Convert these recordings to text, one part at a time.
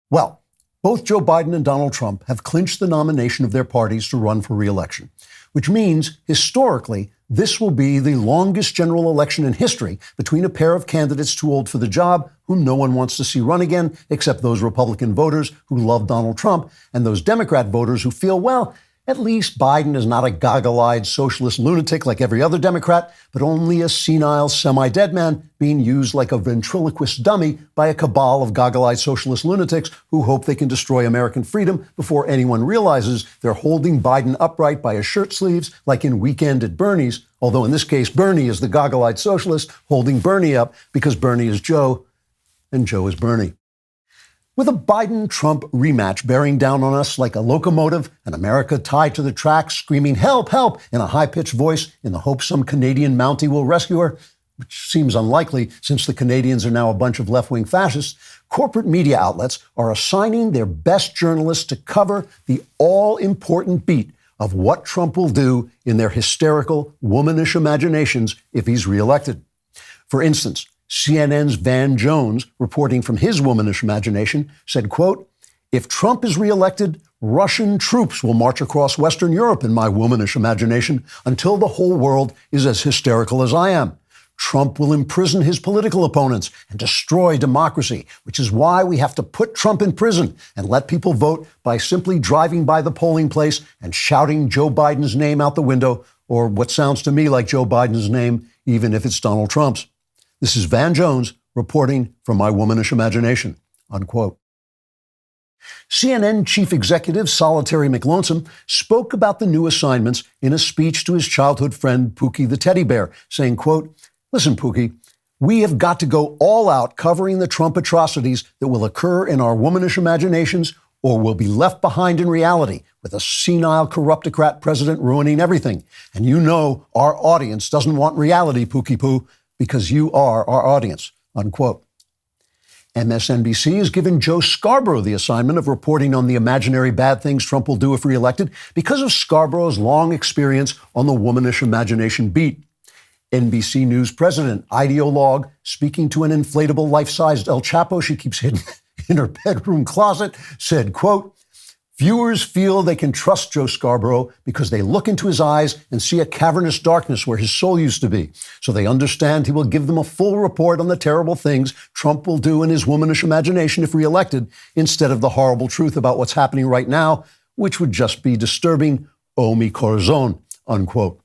Well, both Joe Biden and Donald Trump have clinched the nomination of their parties to run for re-election, which means, historically, this will be the longest general election in history between a pair of candidates too old for the job, whom no one wants to see run again, except those Republican voters who love Donald Trump and those Democrat voters who feel, well, at least Biden is not a goggle-eyed socialist lunatic like every other Democrat, but only a senile, semi-dead man being used like a ventriloquist dummy by a cabal of goggle-eyed socialist lunatics who hope they can destroy American freedom before anyone realizes they're holding Biden upright by his shirt sleeves like in Weekend at Bernie's, although in this case, Bernie is the goggle-eyed socialist holding Bernie up because Bernie is Joe and Joe is Bernie. With a Biden-Trump rematch bearing down on us like a locomotive and America tied to the tracks screaming, "Help, help," in a high-pitched voice in the hope some Canadian Mountie will rescue her, which seems unlikely since the Canadians are now a bunch of left-wing fascists, corporate media outlets are assigning their best journalists to cover the all-important beat of what Trump will do in their hysterical, womanish imaginations if he's reelected. For instance, CNN's Van Jones, reporting from his womanish imagination, said, quote, "If Trump is reelected, Russian troops will march across Western Europe in my womanish imagination until the whole world is as hysterical as I am. Trump will imprison his political opponents and destroy democracy, which is why we have to put Trump in prison and let people vote by simply driving by the polling place and shouting Joe Biden's name out the window, or what sounds to me like Joe Biden's name, even if it's Donald Trump's." This is Van Jones reporting from my womanish imagination, unquote. CNN chief executive Solitary McLonesome spoke about the new assignments in a speech to his childhood friend Pookie the teddy bear, saying, quote, "Listen, Pookie, we have got to go all out covering the Trump atrocities that will occur in our womanish imaginations or will be left behind in reality with a senile corruptocrat president ruining everything. And you know our audience doesn't want reality, Pookie Poo, because you are our audience," unquote. MSNBC has given Joe Scarborough the assignment of reporting on the imaginary bad things Trump will do if reelected because of Scarborough's long experience on the womanish imagination beat. NBC News president, ideologue, speaking to an inflatable life-sized El Chapo she keeps hidden in her bedroom closet, said, quote, "Viewers feel they can trust Joe Scarborough because they look into his eyes and see a cavernous darkness where his soul used to be. So they understand he will give them a full report on the terrible things Trump will do in his womanish imagination if reelected, instead of the horrible truth about what's happening right now, which would just be disturbing, oh mi corazon," unquote.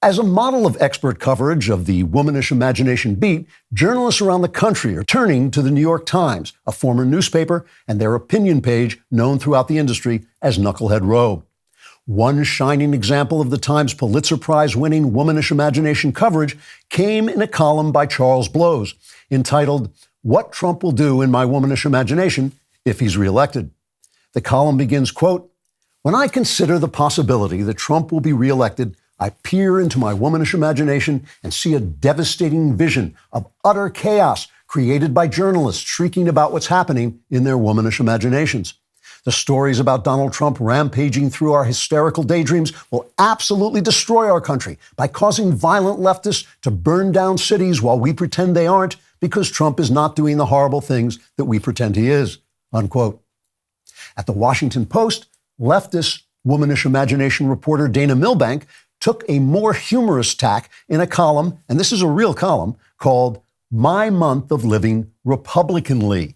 As a model of expert coverage of the womanish imagination beat, journalists around the country are turning to the New York Times, a former newspaper, and their opinion page known throughout the industry as Knucklehead Row. One shining example of the Times Pulitzer Prize-winning womanish imagination coverage came in a column by Charles Blows, entitled, "What Trump Will Do in My Womanish Imagination If He's Reelected." The column begins, quote, "When I consider the possibility that Trump will be reelected, I peer into my womanish imagination and see a devastating vision of utter chaos created by journalists shrieking about what's happening in their womanish imaginations. The stories about Donald Trump rampaging through our hysterical daydreams will absolutely destroy our country by causing violent leftists to burn down cities while we pretend they aren't because Trump is not doing the horrible things that we pretend he is," unquote. At the Washington Post, leftist womanish imagination reporter Dana Milbank took a more humorous tack in a column, and this is a real column, called "My Month of Living Republicanly."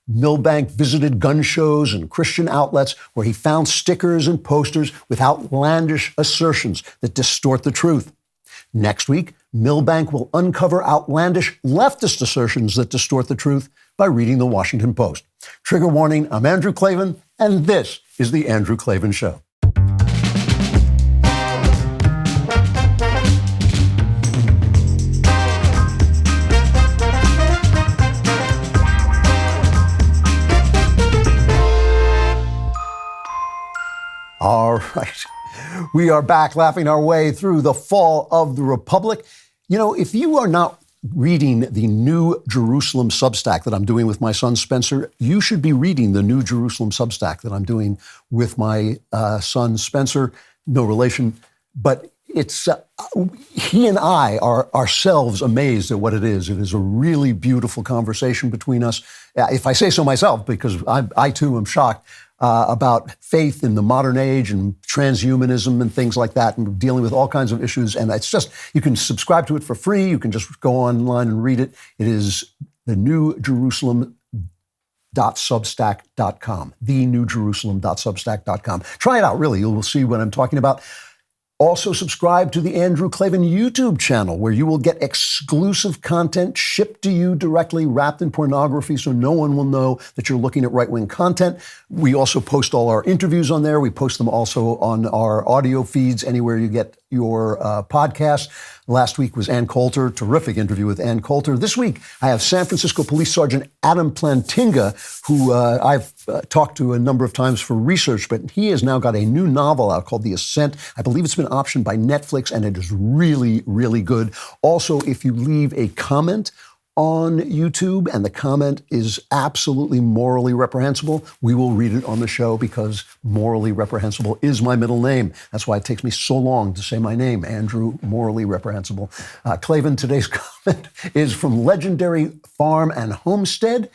Milbank visited gun shows and Christian outlets where he found stickers and posters with outlandish assertions that distort the truth. Next week, Milbank will uncover outlandish leftist assertions that distort the truth by reading the Washington Post. Trigger warning, I'm Andrew Klavan, and this is The Andrew Klavan Show. All right. We are back laughing our way through the fall of the Republic. You know, if you are not reading the New Jerusalem Substack that I'm doing with my son Spencer, you should be reading the New Jerusalem Substack that I'm doing with my son Spencer. No relation, but it's he and I are ourselves amazed at what it is. It is a really beautiful conversation between us, if I say so myself, because I too am shocked about faith in the modern age and transhumanism and things like that, and dealing with all kinds of issues. And it's just, you can subscribe to it for free. You can just go online and read it. It is the New Jerusalem.substack.com, thenewjerusalem.substack.com. Try it out, really. You will see what I'm talking about. Also subscribe to the Andrew Klavan YouTube channel, where you will get exclusive content shipped to you directly, wrapped in pornography, so no one will know that you're looking at right-wing content. We also post all our interviews on there. We post them also on our audio feeds, anywhere you get your podcasts. Last week was Ann Coulter, terrific interview with Ann Coulter. This week, I have San Francisco Police Sergeant Adam Plantinga, who I've talked to a number of times for research, but he has now got a new novel out called The Ascent. I believe it's been optioned by Netflix, and it is really, really good. Also, if you leave a comment on YouTube, and the comment is absolutely morally reprehensible, we will read it on the show, because morally reprehensible is my middle name. That's why it takes me so long to say my name, Andrew Morally Reprehensible. Klavan, today's comment is from Legendary Farm and Homestead,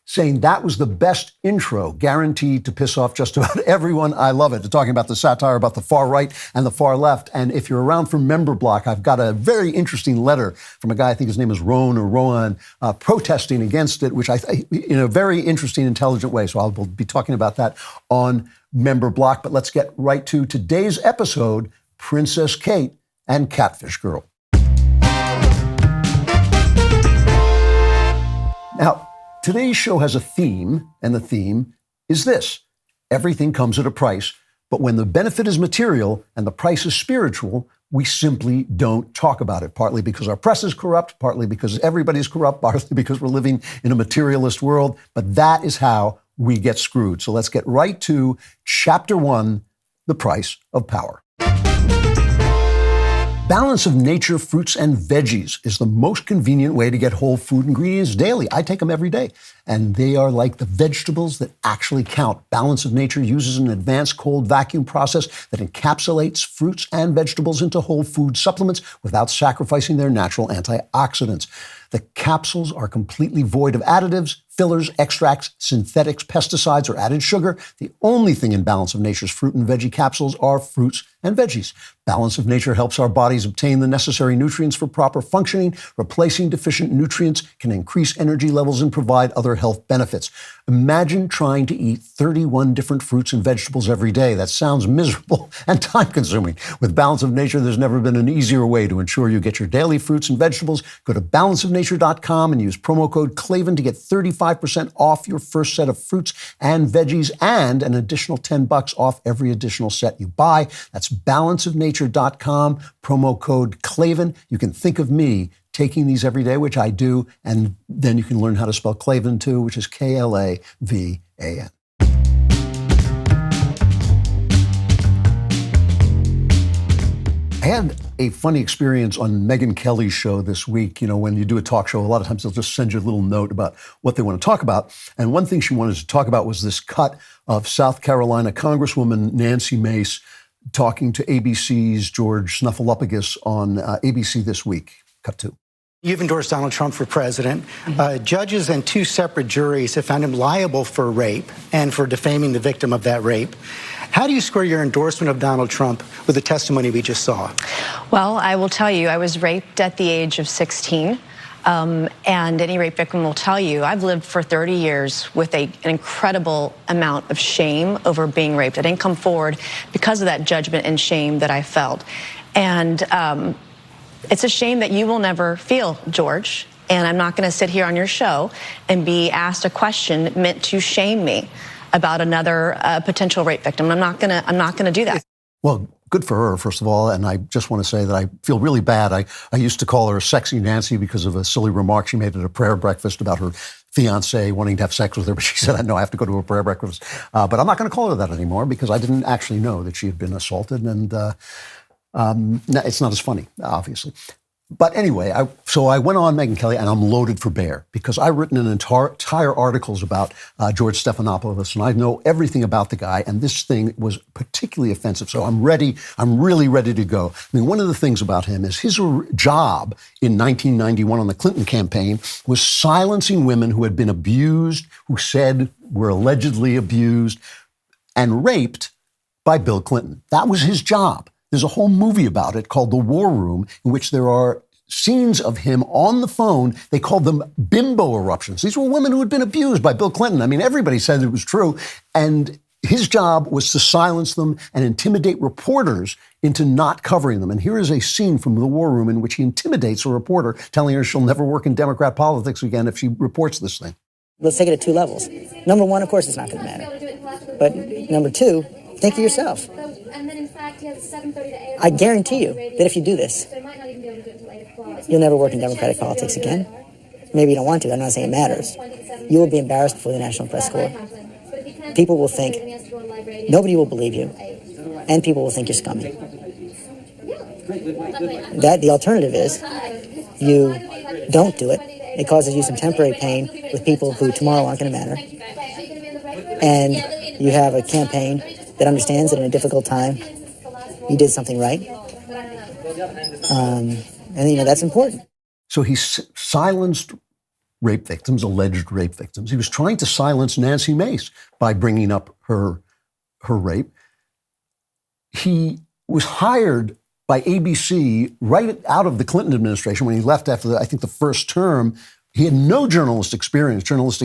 saying that was the best intro, guaranteed to piss off just about everyone. I love it. They're talking about the satire about the far right and the far left. And if you're around for Member Block, I've got a very interesting letter from a guy, I think his name is Rowan, protesting against it, which in a very interesting, intelligent way. So I'll be talking about that on Member Block. But let's get right to today's episode, Princess Kate and Catfish Girl. Now, today's show has a theme, and the theme is this: everything comes at a price, but when the benefit is material and the price is spiritual, we simply don't talk about it, partly because our press is corrupt, partly because everybody's corrupt, partly because we're living in a materialist world, but that is how we get screwed. So let's get right to Chapter 1, The Price of Power. Balance of nature, fruits, and veggies is the most convenient way to get whole food ingredients daily. I take them every day, and they are like the vegetables that actually count. Balance of Nature uses an advanced cold vacuum process that encapsulates fruits and vegetables into whole food supplements without sacrificing their natural antioxidants. The capsules are completely void of additives, fillers, extracts, synthetics, pesticides, or added sugar. The only thing in Balance of Nature's fruit and veggie capsules are fruits and veggies. Balance of Nature helps our bodies obtain the necessary nutrients for proper functioning. Replacing deficient nutrients can increase energy levels and provide other health benefits. Imagine trying to eat 31 different fruits and vegetables every day. That sounds miserable and time-consuming. With Balance of Nature, there's never been an easier way to ensure you get your daily fruits and vegetables. Go to balanceofnature.com and use promo code Klavan to get 35% off your first set of fruits and veggies, and an additional $10 off every additional set you buy. That's balanceofnature.com, promo code Klavan. You can think of me taking these every day, which I do, and then you can learn how to spell Klavan too, which is Klavan. I had a funny experience on Megyn Kelly's show this week. You know, when you do a talk show, a lot of times they'll just send you a little note about what they want to talk about. And one thing she wanted to talk about was this cut of South Carolina Congresswoman Nancy Mace talking to ABC's George Snuffleupagus on ABC This Week. Cut 2. You've endorsed Donald Trump for president. Judges and 2 separate juries have found him liable for rape and for defaming the victim of that rape. How do you square your endorsement of Donald Trump with the testimony we just saw? Well, I will tell you, I was raped at the age of 16. And any rape victim will tell you, I've lived for 30 years with an incredible amount of shame over being raped. I didn't come forward because of that judgment and shame that I felt. And it's a shame that you will never feel, George. And I'm not going to sit here on your show and be asked a question meant to shame me about another potential rape victim. I'm not going to do that. Well, good for her, first of all. And I just want to say that I feel really bad. I used to call her Sexy Nancy because of a silly remark she made at a prayer breakfast about her fiance wanting to have sex with her. But she said, no, I have to go to a prayer breakfast. But I'm not going to call her that anymore because I didn't actually know that she had been assaulted. And it's not as funny, obviously. But anyway, so I went on Megyn Kelly, and I'm loaded for bear because I've written an entire articles about George Stephanopoulos, and I know everything about the guy, and this thing was particularly offensive. So I'm ready. I'm really ready to go. I mean, one of the things about him is his job in 1991 on the Clinton campaign was silencing women who had been abused, who said were allegedly abused and raped by Bill Clinton. That was his job. There's a whole movie about it called The War Room, in which there are scenes of him on the phone. They called them bimbo eruptions. These were women who had been abused by Bill Clinton. I mean, everybody said it was true. And his job was to silence them and intimidate reporters into not covering them. And here is a scene from The War Room in which he intimidates a reporter, telling her she'll never work in Democrat politics again if she reports this thing. Let's take it at two levels. Number one, of course, it's not going to matter. But number two, think of yourself. I guarantee you that if you do this, you'll never work in Democratic politics again. Maybe you don't want to. I'm not saying it matters. You will be embarrassed before the National Press Corps. People will think, nobody will believe you, and people will think you're scummy. The alternative is you don't do it. It causes you some temporary pain with people who tomorrow aren't going to matter. And you have a campaign that understands that in a difficult time, you did something right. And, that's important. So he silenced rape victims, alleged rape victims. He was trying to silence Nancy Mace by bringing up her rape. He was hired by ABC right out of the Clinton administration when he left after, I think, the first term. He had no journalistic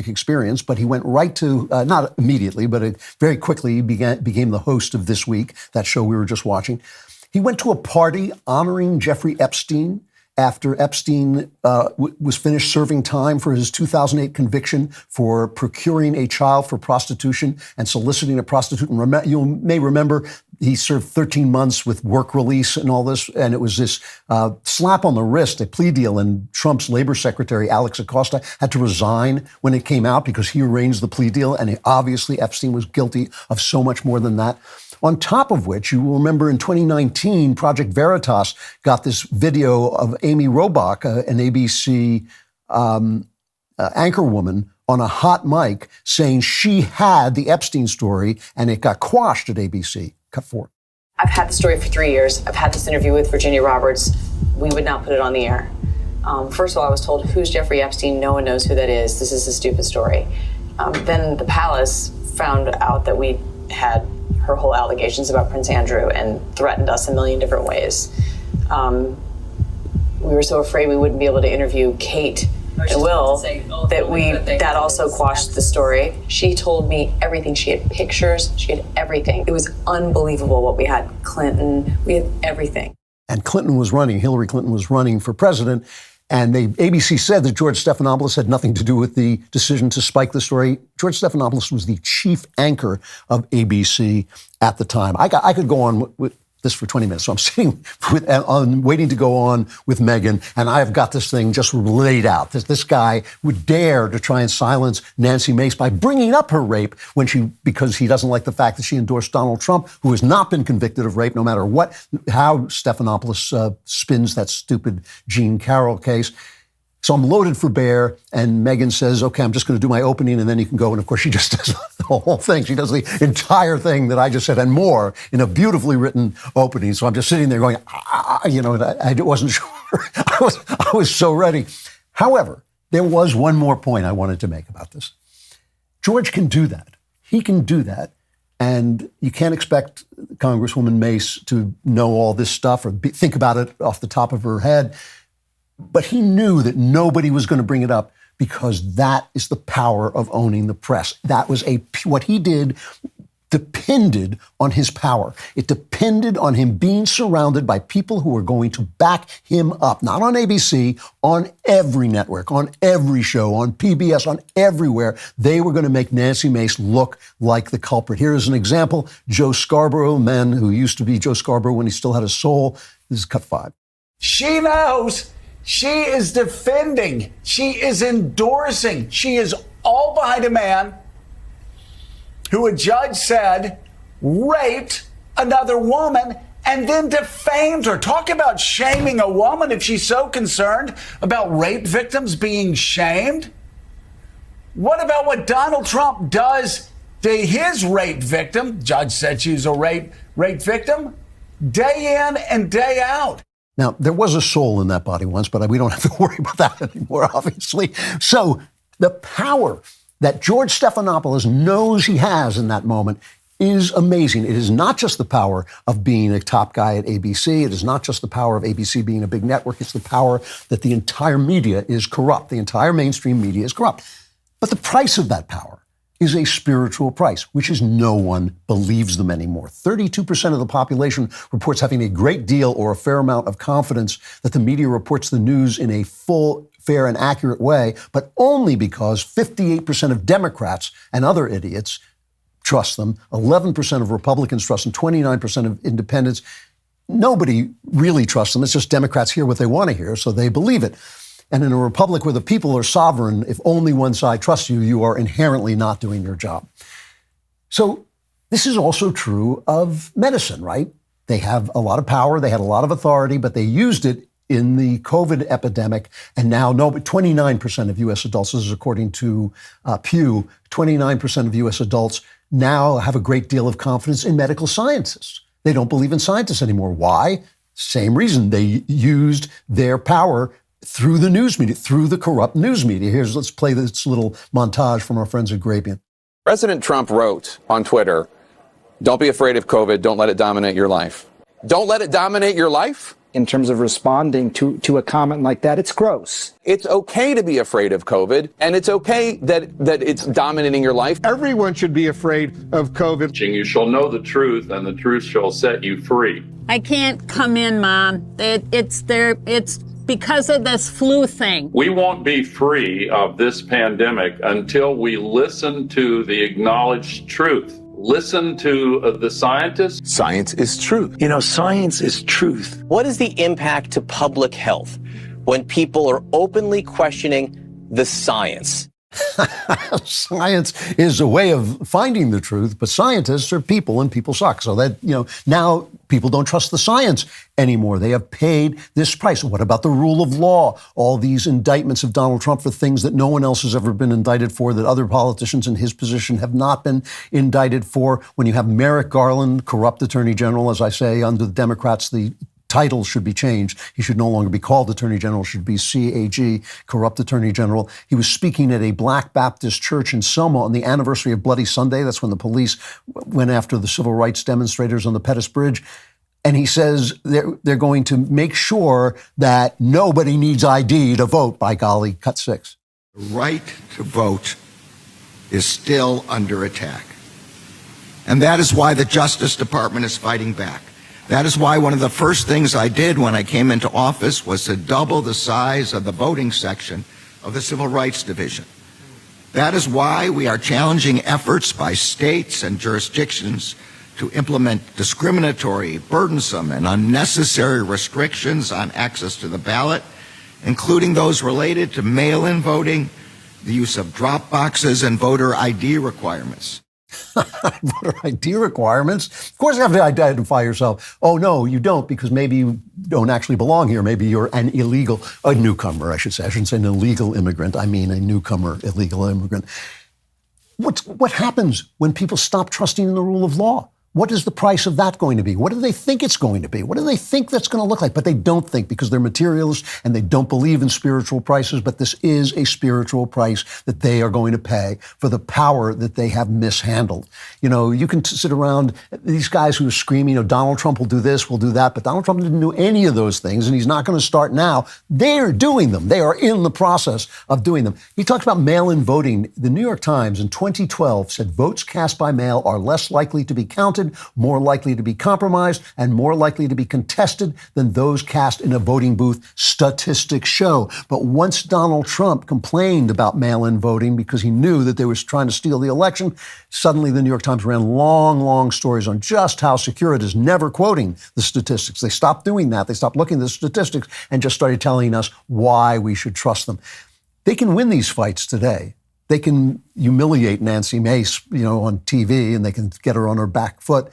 experience, but he went right to, not immediately, but very quickly he became the host of This Week, that show we were just watching. He went to a party honoring Jeffrey Epstein after Epstein was finished serving time for his 2008 conviction for procuring a child for prostitution and soliciting a prostitute. And you may remember he served 13 months with work release and all this, and it was this slap on the wrist, a plea deal, and Trump's labor secretary, Alex Acosta, had to resign when it came out because he arranged the plea deal, and obviously Epstein was guilty of so much more than that. On top of which, you will remember in 2019, Project Veritas got this video of Amy Robach, an ABC anchorwoman, on a hot mic saying she had the Epstein story, and it got quashed at ABC. Cut 4. I've had the story for 3 years. I've had this interview with Virginia Roberts. We would not put it on the air. First of all, I was told, who's Jeffrey Epstein? No one knows who that is. This is a stupid story. Then the palace found out that we had her whole allegations about Prince Andrew and threatened us a million different ways. We were so afraid we wouldn't be able to interview Kate and Will that also quashed the story. She told me everything. She had pictures. She had everything. It was unbelievable what we had. Clinton, we had everything. And Hillary Clinton was running for president. And ABC said that George Stephanopoulos had nothing to do with the decision to spike the story. George Stephanopoulos was the chief anchor of ABC at the time. I could go on with this for 20 minutes. So I'm sitting waiting to go on with Megyn, and I've got this thing just laid out. This guy would dare to try and silence Nancy Mace by bringing up her rape because he doesn't like the fact that she endorsed Donald Trump, who has not been convicted of rape, no matter how Stephanopoulos spins that stupid Jean Carroll case. So I'm loaded for bear, and Megyn says, okay, I'm just going to do my opening, and then you can go. And of course, she just does the whole thing. She does the entire thing that I just said and more in a beautifully written opening. So I'm just sitting there going, I wasn't sure. I was so ready. However, there was one more point I wanted to make about this. George can do that. He can do that. And you can't expect Congresswoman Mace to know all this stuff or think about it off the top of her head. But he knew that nobody was going to bring it up because that is the power of owning the press. That was what he did depended on his power. It depended on him being surrounded by people who were going to back him up, not on ABC, on every network, on every show, on PBS, on everywhere. They were going to make Nancy Mace look like the culprit. Here is an example. Joe Scarborough, man who used to be Joe Scarborough when he still had a soul. This is cut 5. She knows. She is defending. She is endorsing. She is all behind a man who a judge said raped another woman and then defamed her. Talk about shaming a woman if she's so concerned about rape victims being shamed. What about what Donald Trump does to his rape victim? Judge said she's a rape victim day in and day out. Now, there was a soul in that body once, but we don't have to worry about that anymore, obviously. So the power that George Stephanopoulos knows he has in that moment is amazing. It is not just the power of being a top guy at ABC. It is not just the power of ABC being a big network. It's the power that the entire media is corrupt. The entire mainstream media is corrupt. But the price of that power is a spiritual price, which is no one believes them anymore. 32% of the population reports having a great deal or a fair amount of confidence that the media reports the news in a full, fair, and accurate way, but only because 58% of Democrats and other idiots trust them, 11% of Republicans trust them, 29% of independents. Nobody really trusts them. It's just Democrats hear what they want to hear, so they believe it. And in a republic where the people are sovereign, if only one side trusts you, you are inherently not doing your job. So this is also true of medicine, right? They have a lot of power, they had a lot of authority, but they used it in the COVID epidemic. And now, 29% of U.S. adults, this is according to Pew, 29% of U.S. adults now have a great deal of confidence in medical scientists. They don't believe in scientists anymore. Why? Same reason. They used their power through the news media, through the corrupt news media. Let's play this little montage from our friends at Grapien. President Trump wrote on Twitter, "Don't be afraid of COVID. Don't let it dominate your life." Don't let it dominate your life? In terms of responding to a comment like that, it's gross. It's okay to be afraid of COVID, and it's okay that it's dominating your life. Everyone should be afraid of COVID. You shall know the truth, and the truth shall set you free. I can't come in, Mom. It's because of this flu thing. We won't be free of this pandemic until we listen to the acknowledged truth. Listen to the scientists. Science is truth. You know, science is truth. What is the impact to public health when people are openly questioning the science? Science is a way of finding the truth, but scientists are people and people suck. So that, now people don't trust the science anymore. They have paid this price. What about the rule of law? All these indictments of Donald Trump for things that no one else has ever been indicted for, that other politicians in his position have not been indicted for. When you have Merrick Garland, corrupt attorney general, as I say, under the Democrats, the title should be changed. He should no longer be called Attorney General, should be CAG, corrupt Attorney General. He was speaking at a Black Baptist church in Selma on the anniversary of Bloody Sunday. That's when the police went after the civil rights demonstrators on the Pettus Bridge. And he says they're going to make sure that nobody needs ID to vote. By golly, cut 6. The right to vote is still under attack. And that is why the Justice Department is fighting back. That is why one of the first things I did when I came into office was to double the size of the voting section of the Civil Rights Division. That is why we are challenging efforts by states and jurisdictions to implement discriminatory, burdensome, and unnecessary restrictions on access to the ballot, including those related to mail-in voting, the use of drop boxes, and voter ID requirements. Voter ID requirements? Of course you have to identify yourself. Oh, no, you don't, because maybe you don't actually belong here. Maybe you're a newcomer, I should say. I shouldn't say an illegal immigrant. I mean a newcomer, illegal immigrant. What happens when people stop trusting in the rule of law? What is the price of that going to be? What do they think it's going to be? What do they think that's going to look like? But they don't think, because they're materialists and they don't believe in spiritual prices. But this is a spiritual price that they are going to pay for the power that they have mishandled. You can sit around, these guys who are screaming, Donald Trump will do this, will do that. But Donald Trump didn't do any of those things, and he's not going to start now. They're doing them. They are in the process of doing them. He talked about mail-in voting. The New York Times in 2012 said votes cast by mail are less likely to be counted, more likely to be compromised, and more likely to be contested than those cast in a voting booth, statistics show. But once Donald Trump complained about mail-in voting because he knew that they were trying to steal the election, suddenly the New York Times ran long, long stories on just how secure it is, never quoting the statistics. They stopped doing that. They stopped looking at the statistics and just started telling us why we should trust them. They can win these fights today. They can humiliate Nancy Mace, on TV, and they can get her on her back foot.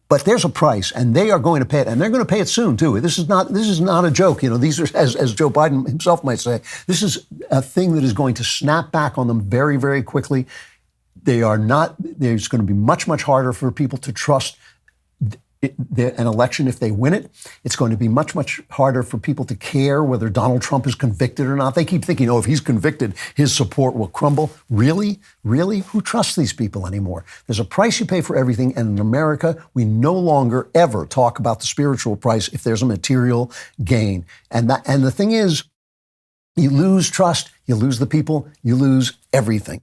But there's a price, and they are going to pay it, and they're going to pay it soon too. This is not a joke. These are, as Joe Biden himself might say, this is a thing that is going to snap back on them very, very quickly. There's going to be much, much harder for people to trust an election if they win it. It's going to be much, much harder for people to care whether Donald Trump is convicted or not. They keep thinking, if he's convicted, his support will crumble. Really? Really? Who trusts these people anymore? There's a price you pay for everything, and in America, we no longer ever talk about the spiritual price if there's a material gain. And the thing is, you lose trust, you lose the people, you lose everything.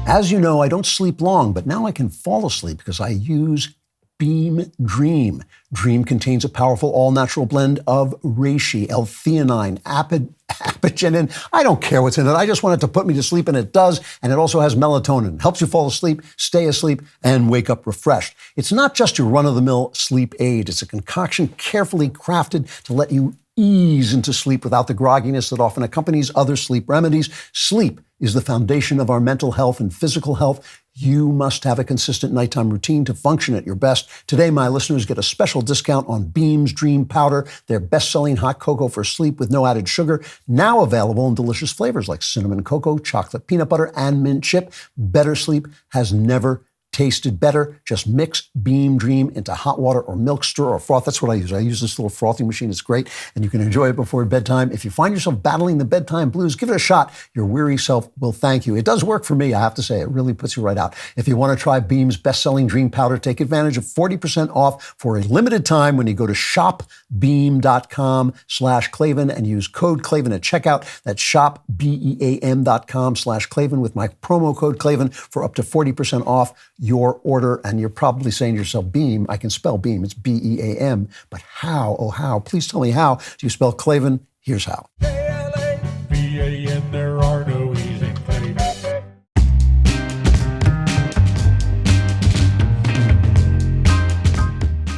As you know, I don't sleep long, but now I can fall asleep because I use Beam Dream. Dream contains a powerful all-natural blend of reishi, L-theanine, apigenin. I don't care what's in it. I just want it to put me to sleep, and it does. And it also has melatonin. It helps you fall asleep, stay asleep, and wake up refreshed. It's not just your run-of-the-mill sleep aid. It's a concoction carefully crafted to let you ease into sleep without the grogginess that often accompanies other sleep remedies. Sleep is the foundation of our mental health and physical health. You must have a consistent nighttime routine to function at your best. Today, my listeners get a special discount on Beam's Dream Powder, their best-selling hot cocoa for sleep with no added sugar, now available in delicious flavors like cinnamon cocoa, chocolate peanut butter, and mint chip. Better sleep has never tasted better. Just mix Beam Dream into hot water or milk, stir, or froth. That's what I use. I use this little frothing machine. It's great, and you can enjoy it before bedtime. If you find yourself battling the bedtime blues, give it a shot. Your weary self will thank you. It does work for me, I have to say. It really puts you right out. If you want to try Beam's best-selling Dream Powder, take advantage of 40% off for a limited time when you go to shopbeam.com/Klavan and use code Klavan at checkout. That's shopbeam.com/Klavan with my promo code Klavan for up to 40% off your order. And you're probably saying to yourself, Beam, I can spell Beam, it's B-E-A-M, but how, oh how, please tell me how do you spell Klavan? Here's how. K-L-A-V-A-N, there are no E's in Klavan.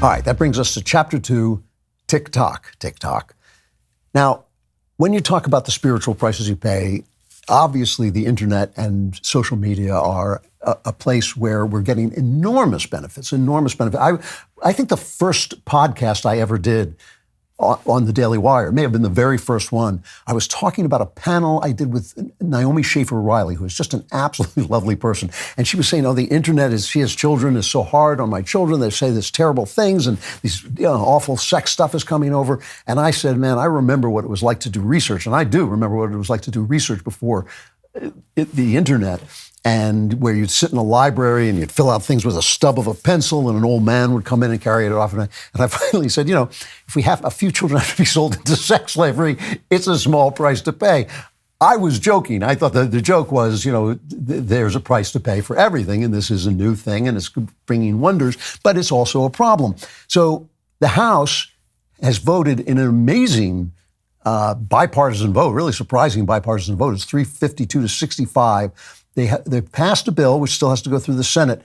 All right, that brings us to Chapter 2, TikTok. Now, when you talk about the spiritual prices you pay, obviously the internet and social media are a place where we're getting enormous benefits. I think the first podcast I ever did on the DailyWire, may have been the very first one, I was talking about a panel I did with Naomi Schaefer-Riley, who is just an absolutely lovely person. And she was saying, the internet she has children, is so hard on my children. They say this terrible things and these awful sex stuff is coming over. And I said, man, I remember what it was like to do research. And I do remember what it was like to do research before the internet. And where you'd sit in a library and you'd fill out things with a stub of a pencil and an old man would come in and carry it off. And I finally said, if we have a few children have to be sold into sex slavery, it's a small price to pay. I was joking. I thought that the joke was, there's a price to pay for everything. And this is a new thing and it's bringing wonders, but it's also a problem. So the House has voted in an amazing bipartisan vote, really surprising bipartisan vote. It's 352 to 65. They passed a bill, which still has to go through the Senate,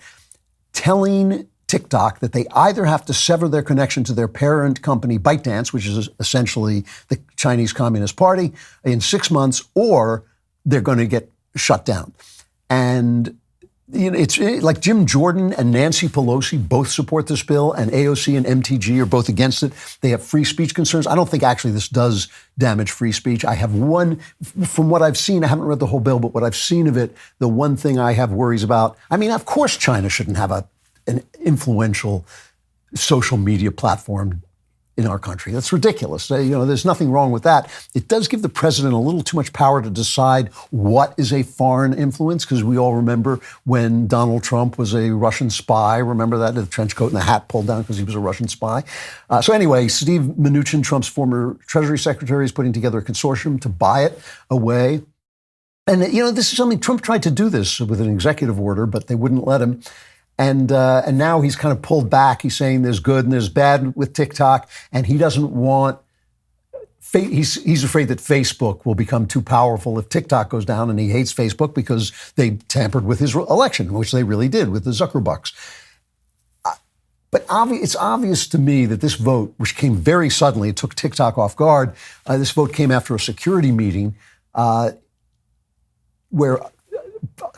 telling TikTok that they either have to sever their connection to their parent company, ByteDance, which is essentially the Chinese Communist Party, in 6 months, or they're going to get shut down. And it's like Jim Jordan and Nancy Pelosi both support this bill, and AOC and MTG are both against it. They have free speech concerns. I don't think actually this does damage free speech. I have one, from what I've seen, I haven't read the whole bill, but what I've seen of it, the one thing I have worries about, of course China shouldn't have an influential social media platform in our country. That's ridiculous. There's nothing wrong with that. It does give the president a little too much power to decide what is a foreign influence, because we all remember when Donald Trump was a Russian spy. Remember that? The trench coat and the hat pulled down because he was a Russian spy. So anyway, Steve Mnuchin, Trump's former Treasury Secretary, is putting together a consortium to buy it away. And, this is something Trump tried to do this with an executive order, but they wouldn't let him. And now he's kind of pulled back. He's saying there's good and there's bad with TikTok, and he doesn't want. He's afraid that Facebook will become too powerful if TikTok goes down, and he hates Facebook because they tampered with his election, which they really did with the Zuckerbucks. But it's obvious to me that this vote, which came very suddenly, it took TikTok off guard. This vote came after a security meeting where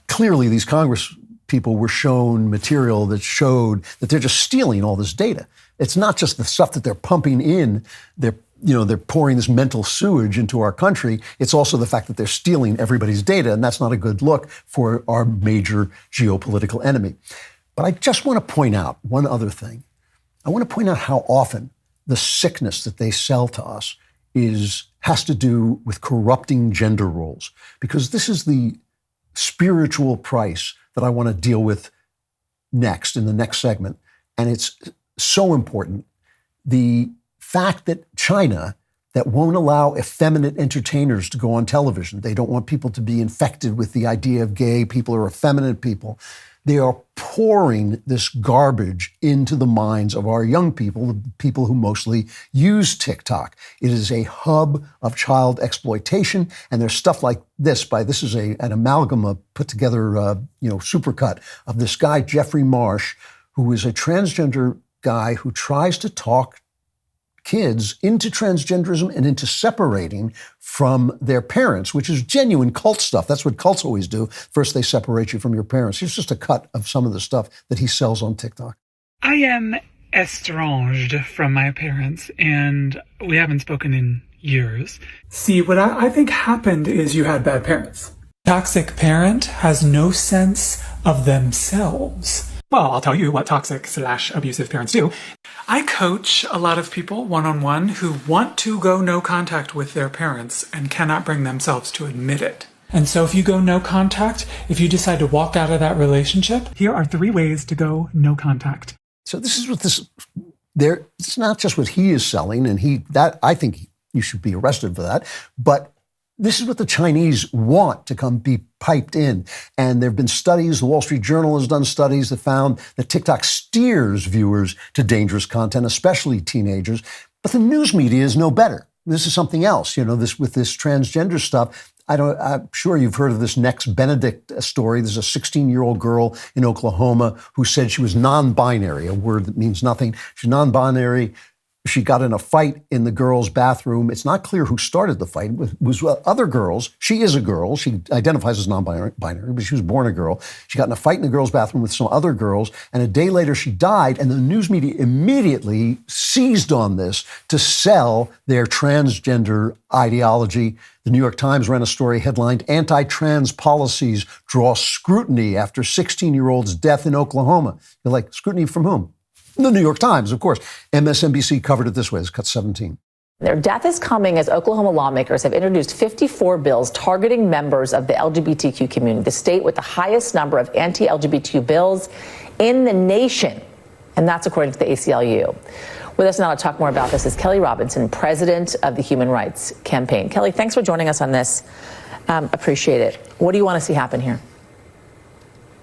clearly these Congress people were shown material that showed that they're just stealing all this data. It's not just the stuff that they're pumping in, they're pouring this mental sewage into our country. It's also the fact that they're stealing everybody's data, and that's not a good look for our major geopolitical enemy. But I just want to point out one other thing. I want to point out how often the sickness that they sell to us has to do with corrupting gender roles, because this is the spiritual price that I want to deal with next in the next segment. And it's so important. The fact that China, that won't allow effeminate entertainers to go on television. They don't want people to be infected with the idea of gay people or effeminate people. They are pouring this garbage into the minds of our young people, the people who mostly use TikTok. It is a hub of child exploitation, and there's stuff like this. This is an amalgam, put together, supercut of this guy Jeffrey Marsh, who is a transgender guy who tries to talk kids into transgenderism and into separating from their parents, which is genuine cult stuff. That's what cults always do. First, they separate you from your parents. Here's just a cut of some of the stuff that he sells on TikTok. I am estranged from my parents, and we haven't spoken in years. See, what I think happened is you had bad parents. Toxic parent has no sense of themselves. Well, I'll tell you what toxic/abusive parents do. I coach a lot of people one-on-one who want to go no contact with their parents and cannot bring themselves to admit it. And so if you go no contact, if you decide to walk out of that relationship, here are 3 ways to go no contact. So this is what it's not just what he is selling, and I think you should be arrested for that, but this is what the Chinese want to come be piped in. And there have been studies, the Wall Street Journal has done studies that found that TikTok steers viewers to dangerous content, especially teenagers. But the news media is no better. This is something else, with this transgender stuff. I'm sure you've heard of this Next Benedict story. There's a 16-year-old girl in Oklahoma who said she was non-binary, a word that means nothing. She's non-binary. She got in a fight in the girls' bathroom. It's not clear who started the fight. It was other girls. She is a girl. She identifies as non-binary, but she was born a girl. She got in a fight in the girls' bathroom with some other girls, and a day later she died, and the news media immediately seized on this to sell their transgender ideology. The New York Times ran a story headlined, "Anti-Trans Policies Draw Scrutiny After 16-Year-Old's Death in Oklahoma." You're like, scrutiny from whom? The New York Times, of course. MSNBC covered it this way. It's cut 17. Their death is coming as Oklahoma lawmakers have introduced 54 bills targeting members of the LGBTQ community, the state with the highest number of anti-LGBTQ bills in the nation. And that's according to the ACLU. With us now to talk more about this is Kelly Robinson, president of the Human Rights Campaign. Kelly, thanks for joining us on this. Appreciate it. What do you want to see happen here?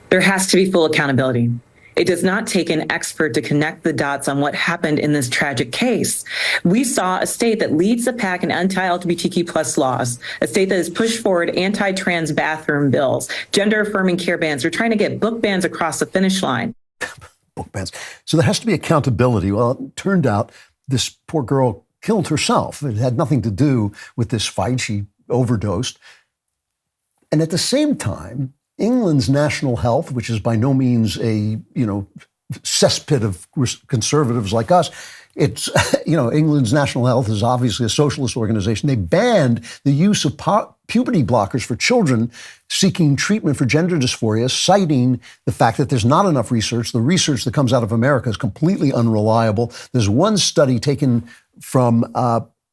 There has to be full accountability. It does not take an expert to connect the dots on what happened in this tragic case. We saw a state that leads the pack in anti-LGBTQ plus laws, a state that has pushed forward anti-trans bathroom bills, gender-affirming care bans. They're trying to get book bans across the finish line. Book bans. So there has to be accountability. Well, it turned out this poor girl killed herself. It had nothing to do with this fight. She overdosed. And at the same time, England's National Health, which is by no means a, cesspit of conservatives like us, it's, England's National Health is obviously a socialist organization. They banned the use of puberty blockers for children seeking treatment for gender dysphoria, citing the fact that there's not enough research. The research that comes out of America is completely unreliable. There's one study taken from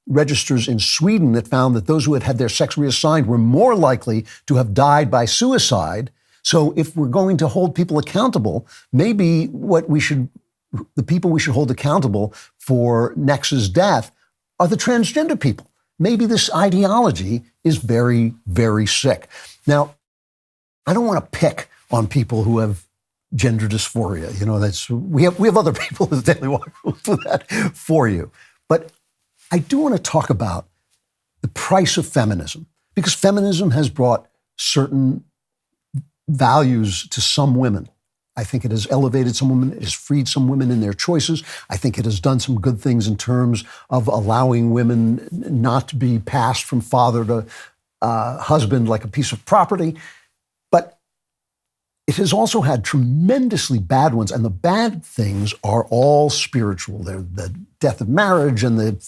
registers in Sweden that found that those who had had their sex reassigned were more likely to have died by suicide. So if we're going to hold people accountable, maybe the people we should hold accountable for Nex's death are the transgender people. Maybe this ideology is very, very sick. Now, I don't want to pick on people who have gender dysphoria. We have other people at the DailyWire who will do that for you. But I do want to talk about the price of feminism, because feminism has brought certain values to some women. I think it has elevated some women. It has freed some women in their choices. I think it has done some good things in terms of allowing women not to be passed from father to husband like a piece of property. But it has also had tremendously bad ones, and the bad things are all spiritual. They're the death of marriage and the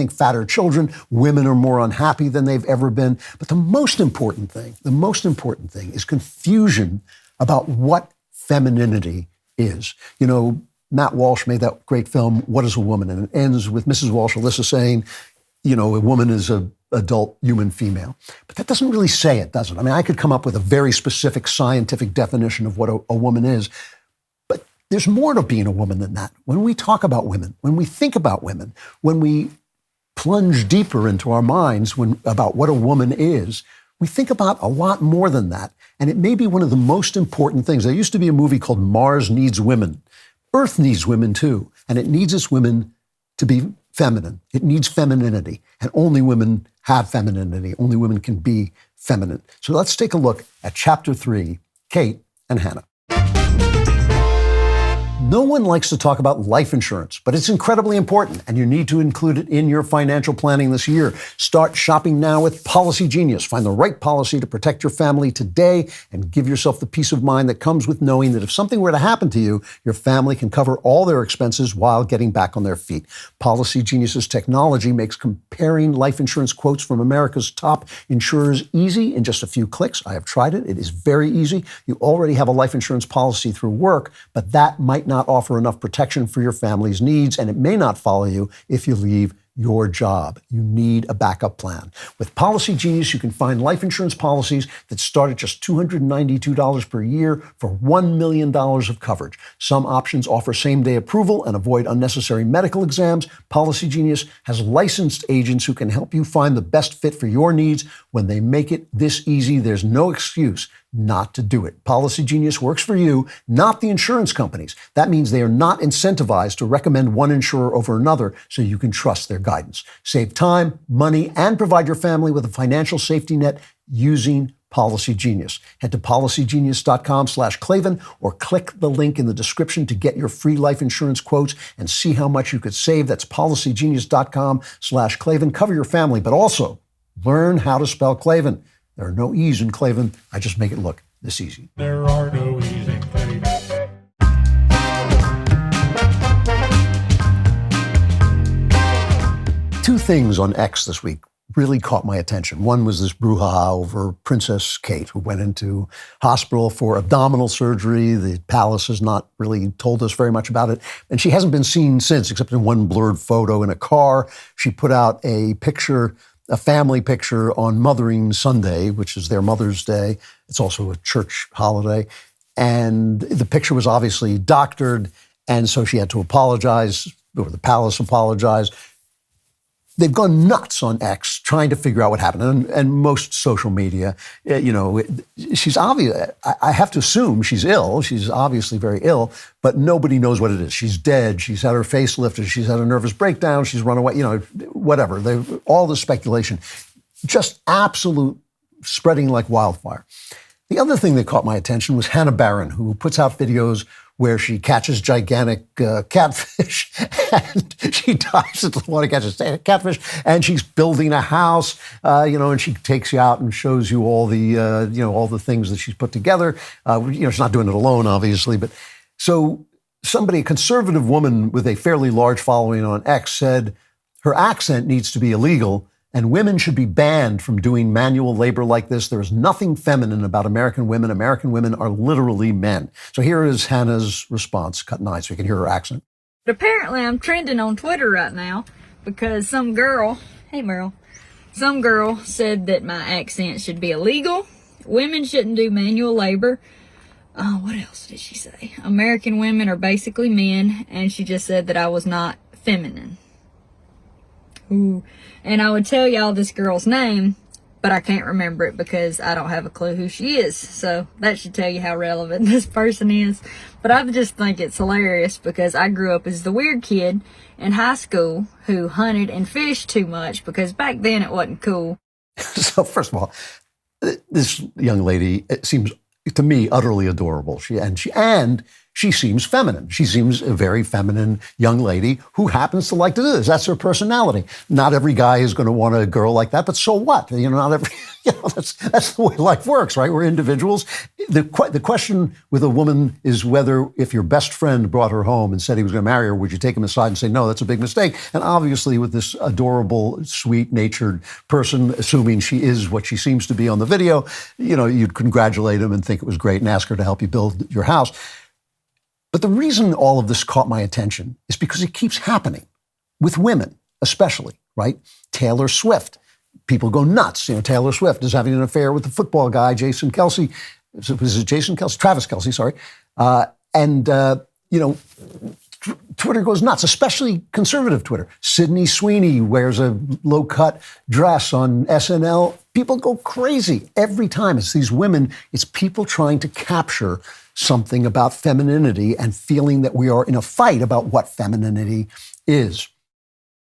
fatter children. Women are more unhappy than they've ever been. But the most important thing is confusion about what femininity is. You know, Matt Walsh made that great film, What is a Woman? And it ends with Mrs. Walsh, Alyssa, saying, you know, a woman is a adult human female. But that doesn't really say it, does it? I mean, I could come up with a very specific scientific definition of what a woman is, but there's more to being a woman than that. When we talk about women, when we think about women, when we plunge deeper into our minds about what a woman is, we think about a lot more than that. And it may be one of the most important things. There used to be a movie called Mars Needs Women. Earth needs women too, and it needs its women to be feminine. It needs femininity, and only women have femininity. Only women can be feminine. So let's take a look at Chapter 3, Kate and Hannah. No one likes to talk about life insurance, but it's incredibly important, and you need to include it in your financial planning this year. Start shopping now with Policy Genius. Find the right policy to protect your family today and give yourself the peace of mind that comes with knowing that if something were to happen to you, your family can cover all their expenses while getting back on their feet. Policy Genius's technology makes comparing life insurance quotes from America's top insurers easy in just a few clicks. I have tried it. It is very easy. You already have a life insurance policy through work, but that might not offer enough protection for your family's needs, and it may not follow you if you leave your job. You need a backup plan. With Policy Genius, you can find life insurance policies that start at just $292 per year for $1 million of coverage. Some options offer same-day approval and avoid unnecessary medical exams. Policy Genius has licensed agents who can help you find the best fit for your needs. When they make it this easy, there's no excuse not to do it. Policy Genius works for you, not the insurance companies. That means they are not incentivized to recommend one insurer over another, so you can trust their guidance. Save time, money, and provide your family with a financial safety net using Policy Genius. Head to policygenius.com/Klavan or click the link in the description to get your free life insurance quotes and see how much you could save. That's policygenius.com/Klavan. Cover your family, but also learn how to spell Klavan. There are no E's in Klavan. I just make it look this easy. There are no E's in Klavan. Two things on X this week really caught my attention. One was this brouhaha over Princess Kate, who went into hospital for abdominal surgery. The palace has not really told us very much about it. And she hasn't been seen since, except in one blurred photo in a car. She put out a picture, a family picture on Mothering Sunday, which is their Mother's Day. It's also a church holiday. And the picture was obviously doctored, and so she had to apologize, or the palace apologized. They've gone nuts on X trying to figure out what happened. And most social media, she's obvious. I have to assume she's ill. She's obviously very ill, but nobody knows what it is. She's dead. She's had her face lifted. She's had a nervous breakdown. She's run away, whatever. All the speculation, just absolute spreading like wildfire. The other thing that caught my attention was Hannah Barron, who puts out videos where she catches gigantic catfish, and she dives into the water, catches catfish, and she's building a house, and she takes you out and shows you all the, all the things that she's put together. She's not doing it alone, obviously, but so a conservative woman with a fairly large following on X said her accent needs to be illegal, and women should be banned from doing manual labor like this. There is nothing feminine about American women. American women are literally men. So here is Hannah's response, cut nine, so you can hear her accent. But apparently I'm trending on Twitter right now because some girl said that my accent should be illegal. Women shouldn't do manual labor. What else did she say? American women are basically men, and she just said that I was not feminine. Ooh. And I would tell y'all this girl's name, but I can't remember it because I don't have a clue who she is. So that should tell you how relevant this person is. But I just think it's hilarious because I grew up as the weird kid in high school who hunted and fished too much because back then it wasn't cool. So first of all, this young lady, it seems to me utterly adorable. She she seems feminine. She seems a very feminine young lady who happens to like to do this. That's her personality. Not every guy is going to want a girl like that, but so what? Not every, that's the way life works, right? We're individuals. The question with a woman is whether if your best friend brought her home and said he was going to marry her, would you take him aside and say, no, that's a big mistake? And obviously with this adorable, sweet-natured person, assuming she is what she seems to be on the video, you'd congratulate him and think it was great and ask her to help you build your house. But the reason all of this caught my attention is because it keeps happening with women, especially, right? Taylor Swift. People go nuts. Taylor Swift is having an affair with the football guy, Jason Kelce. Was it Jason Kelce? Travis Kelce, sorry. Twitter goes nuts, especially conservative Twitter. Sydney Sweeney wears a low-cut dress on SNL. People go crazy every time. It's these women, it's people trying to capture something about femininity and feeling that we are in a fight about what femininity is.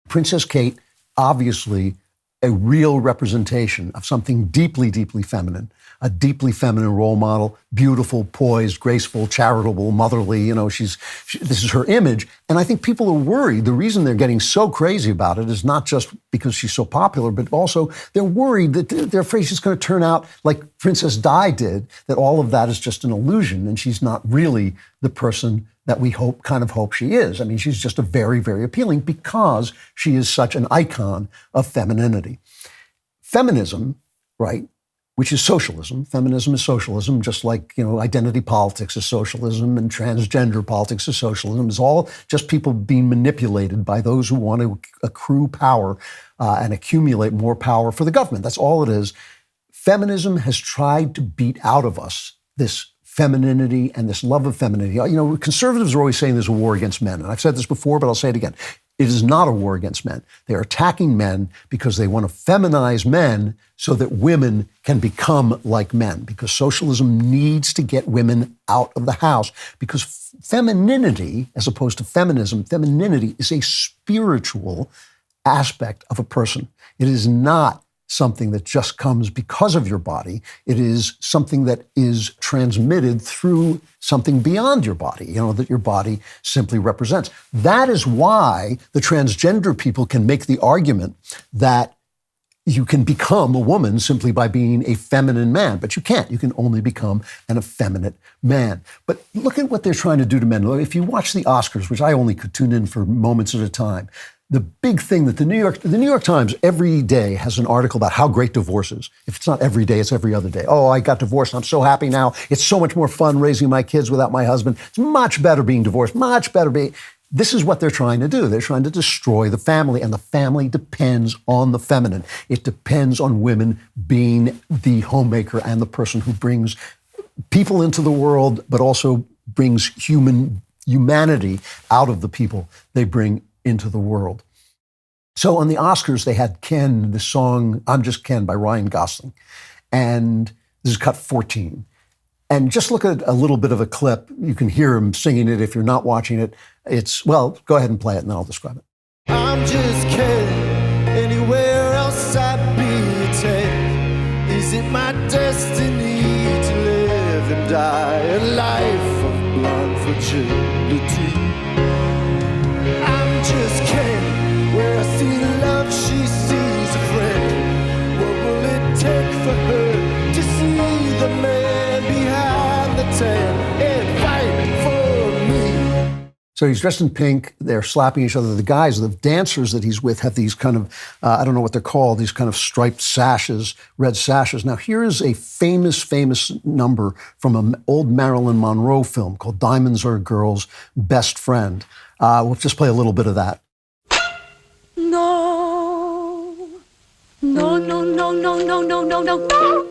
Princess Kate, obviously a real representation of something deeply, deeply feminine, a deeply feminine role model, beautiful, poised, graceful, charitable, motherly. This is her image. And I think people are worried. The reason they're getting so crazy about it is not just because she's so popular, but also they're worried that they're afraid she's going to turn out like Princess Di did, that all of that is just an illusion and she's not really the person that we kind of hope she is. I mean, she's just a very, very appealing because she is such an icon of femininity. Feminism, right, which is socialism. Feminism is socialism, just like, identity politics is socialism and transgender politics is socialism. It's all just people being manipulated by those who want to accrue power and accumulate more power for the government. That's all it is. Feminism has tried to beat out of us this femininity and this love of femininity. Conservatives are always saying there's a war against men. And I've said this before, but I'll say it again. It is not a war against men. They're attacking men because they want to feminize men so that women can become like men, because socialism needs to get women out of the house, because femininity, as opposed to feminism, femininity is a spiritual aspect of a person. It is not something that just comes because of your body. It is something that is transmitted through something beyond your body, that your body simply represents. That is why the transgender people can make the argument that you can become a woman simply by being a feminine man, but you can't. You can only become an effeminate man. But look at what they're trying to do to men. If you watch the Oscars, which I only could tune in for moments at a time, the big thing that the New York Times every day has an article about how great divorce is. If it's not every day, it's every other day. Oh, I got divorced. I'm so happy now. It's so much more fun raising my kids without my husband. It's much better being divorced, much better being. This is what they're trying to do. They're trying to destroy the family, and the family depends on the feminine. It depends on women being the homemaker and the person who brings people into the world, but also brings humanity out of the people they bring into the world. So on the Oscars, they had Ken, the song I'm Just Ken by Ryan Gosling. And this is cut 14. And just look at a little bit of a clip. You can hear him singing it if you're not watching it. Go ahead and play it and then I'll describe it. I'm just Ken, anywhere else I'd be Ted. Is it my destiny to live and die a life of blind fragility? Just Ken, where I see love, she sees a friend. What will it take for her to see the man behind the tan and fight for me? So he's dressed in pink. They're slapping each other. The guys, the dancers that he's with, have these kind of, I don't know what they're called, these kind of striped sashes, red sashes. Now, here is a famous number from an old Marilyn Monroe film called Diamonds Are a Girl's Best Friend. We'll just play a little bit of that. No, no, no, no, no, no, no, no, no, no.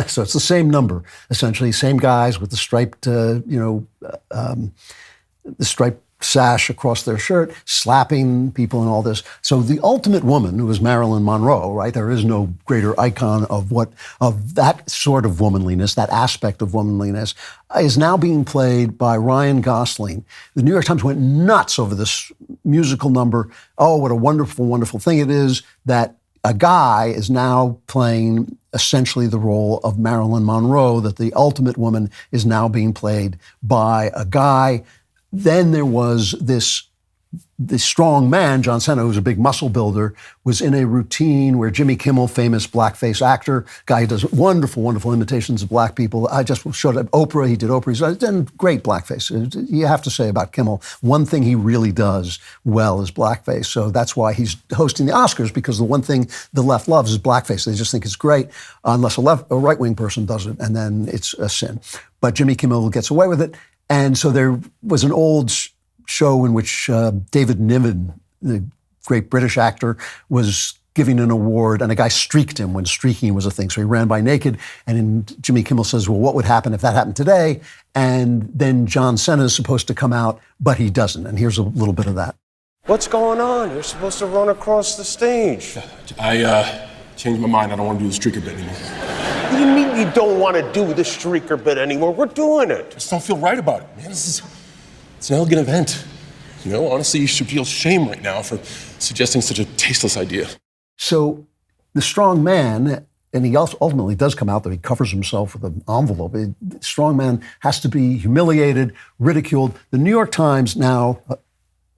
So it's the same number, essentially, same guys with the striped, the striped sash across their shirt, slapping people and all this. So the ultimate woman, who was Marilyn Monroe, right? There is no greater icon of that sort of womanliness, that aspect of womanliness, is now being played by Ryan Gosling. The New York Times went nuts over this musical number. Oh, what a wonderful, wonderful thing it is that a guy is now playing essentially the role of Marilyn Monroe, that the ultimate woman is now being played by a guy. Then there was this strong man, John Cena, who's a big muscle builder, was in a routine where Jimmy Kimmel, famous blackface actor, guy who does wonderful, wonderful imitations of black people. I just showed up Oprah. He did Oprah. He's done great blackface. You have to say about Kimmel, one thing he really does well is blackface. So that's why he's hosting the Oscars, because the one thing the left loves is blackface. They just think it's great, unless a right-wing person does it, and then it's a sin. But Jimmy Kimmel gets away with it. And so there was an old show in which David Niven, the great British actor, was giving an award, and a guy streaked him when streaking was a thing. So he ran by naked, and then Jimmy Kimmel says, well, what would happen if that happened today? And then John Cena is supposed to come out, but he doesn't. And here's a little bit of that. What's going on? You're supposed to run across the stage. I changed my mind. I don't want to do the streaker bit anymore. What do you mean you don't want to do the streaker bit anymore? We're doing it. I just don't feel right about it, man. It's an elegant event. You know, honestly, you should feel shame right now for suggesting such a tasteless idea. So the strong man, and he ultimately does come out that he covers himself with an envelope. The strong man has to be humiliated, ridiculed. The New York Times now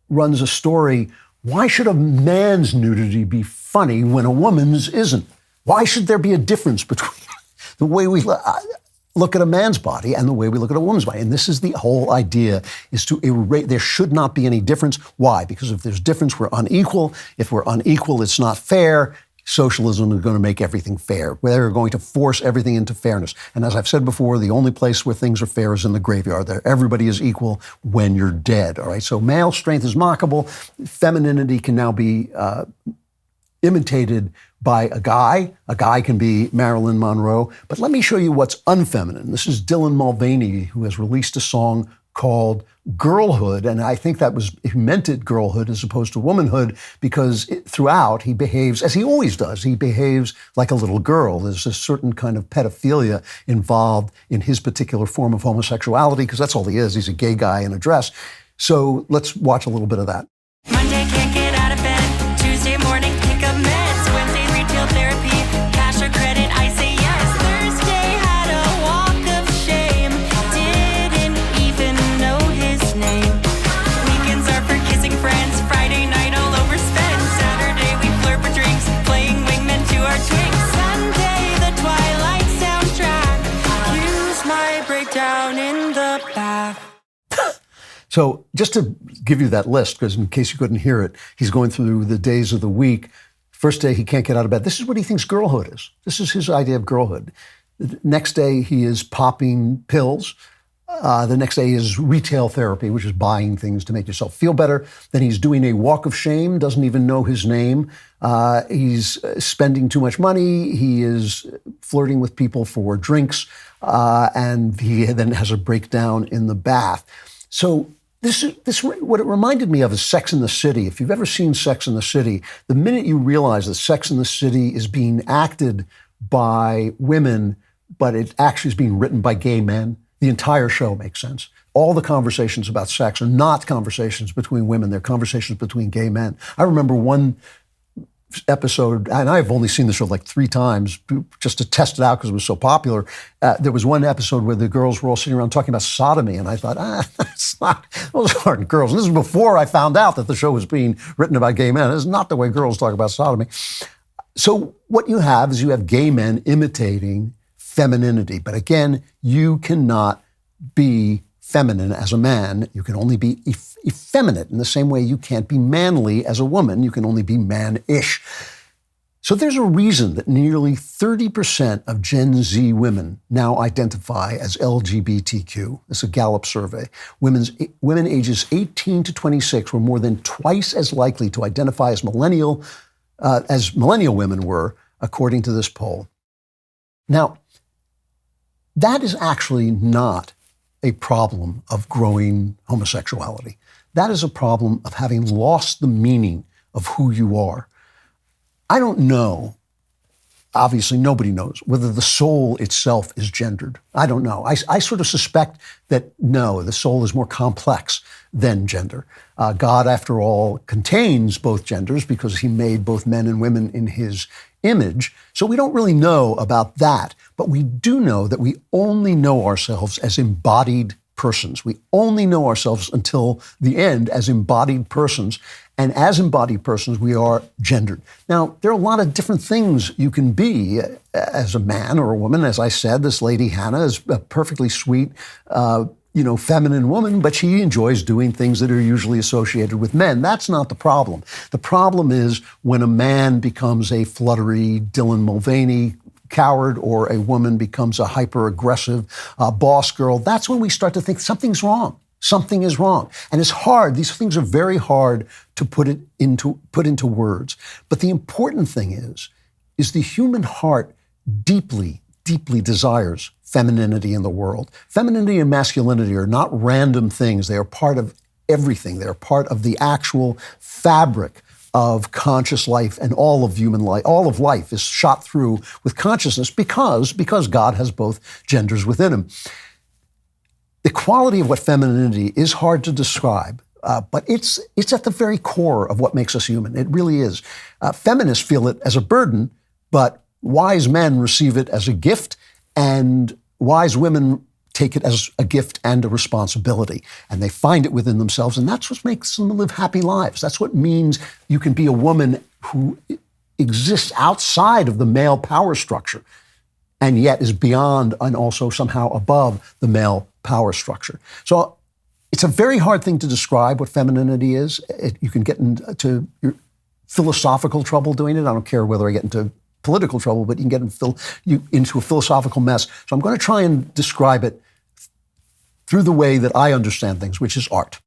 runs a story. Why should a man's nudity be funny when a woman's isn't? Why should there be a difference between the way we look at a man's body and the way we look at a woman's body? And this is the whole idea, is to erase. There should not be any difference. Why? Because if there's difference, we're unequal. If we're unequal, it's not fair. Socialism is going to make everything fair. They're going to force everything into fairness. And as I've said before, the only place where things are fair is in the graveyard. There, everybody is equal when you're dead. All right. So male strength is mockable. Femininity can now be imitated by a guy. A guy can be Marilyn Monroe. But let me show you what's unfeminine. This is Dylan Mulvaney, who has released a song called Girlhood. And I think he meant it girlhood as opposed to womanhood, because throughout he behaves, as he always does, he behaves like a little girl. There's a certain kind of pedophilia involved in his particular form of homosexuality, because that's all he is. He's a gay guy in a dress. So let's watch a little bit of that. Monday can't get out of bed. Tuesday morning pick up meds. Wednesday retail therapy. Cash or credit, I say yes. Thursday had a walk of shame. Didn't even know his name. Weekends are for kissing friends. Friday night all overspent. Saturday we flirt with drinks. Playing wingmen to our twinks. Sunday the Twilight soundtrack. Use my breakdown in the bath. So just to give you that list, because in case you couldn't hear it, he's going through the days of the week. First day, he can't get out of bed. This is what he thinks girlhood is. This is his idea of girlhood. The next day, he is popping pills. The next day is retail therapy, which is buying things to make yourself feel better. Then he's doing a walk of shame, doesn't even know his name. He's spending too much money. He is flirting with people for drinks. And he then has a breakdown in the bath. So what it reminded me of is Sex and the City. If you've ever seen Sex and the City, the minute you realize that Sex and the City is being acted by women, but it actually is being written by gay men, the entire show makes sense. All the conversations about sex are not conversations between women. They're conversations between gay men. I remember one episode, and I've only seen the show like 3 times just to test it out because it was so popular. There was one episode where the girls were all sitting around talking about sodomy, and I thought, that's not, those aren't girls. And this is before I found out that the show was being written about gay men. It's not the way girls talk about sodomy. So what you have is you have gay men imitating femininity. But again, you cannot be feminine as a man. You can only be effeminate in the same way you can't be manly as a woman. You can only be man-ish. So there's a reason that nearly 30% of Gen Z women now identify as LGBTQ. It's a Gallup survey. Women ages 18 to 26 were more than twice as likely to identify as millennial women were, according to this poll. Now, that is actually not a problem of growing homosexuality. that is a problem of having lost the meaning of who you are. I don't know, obviously nobody knows, whether the soul itself is gendered. I don't know. I sort of suspect that no, the soul is more complex than gender. God, after all, contains both genders because he made both men and women in his image. So we don't really know about that, but we do know that we only know ourselves as embodied persons. We only know ourselves until the end as embodied persons. And as embodied persons, we are gendered. Now, there are a lot of different things you can be as a man or a woman. As I said, this lady, Hannah, is a perfectly sweet, feminine woman, but she enjoys doing things that are usually associated with men. That's not the problem. The problem is when a man becomes a fluttery Dylan Mulvaney coward or a woman becomes a hyper-aggressive boss girl. That's when we start to think something's wrong. Something is wrong. And it's hard. These things are very hard to put into words. But the important thing is the human heart deeply, deeply desires femininity in the world. Femininity and masculinity are not random things. They are part of everything. They're part of the actual fabric of conscious life, and all of human life. All of life is shot through with consciousness because God has both genders within him. The quality of what femininity is hard to describe, but it's at the very core of what makes us human. It really is. Feminists feel it as a burden, but wise men receive it as a gift, and wise women take it as a gift and a responsibility. And they find it within themselves, and that's what makes them live happy lives. That's what means you can be a woman who exists outside of the male power structure and yet is beyond and also somehow above the male power structure. So it's a very hard thing to describe what femininity is. You can get into your philosophical trouble doing it. I don't care whether I get into political trouble, but you can get into a philosophical mess. So I'm going to try and describe it through the way that I understand things, which is art.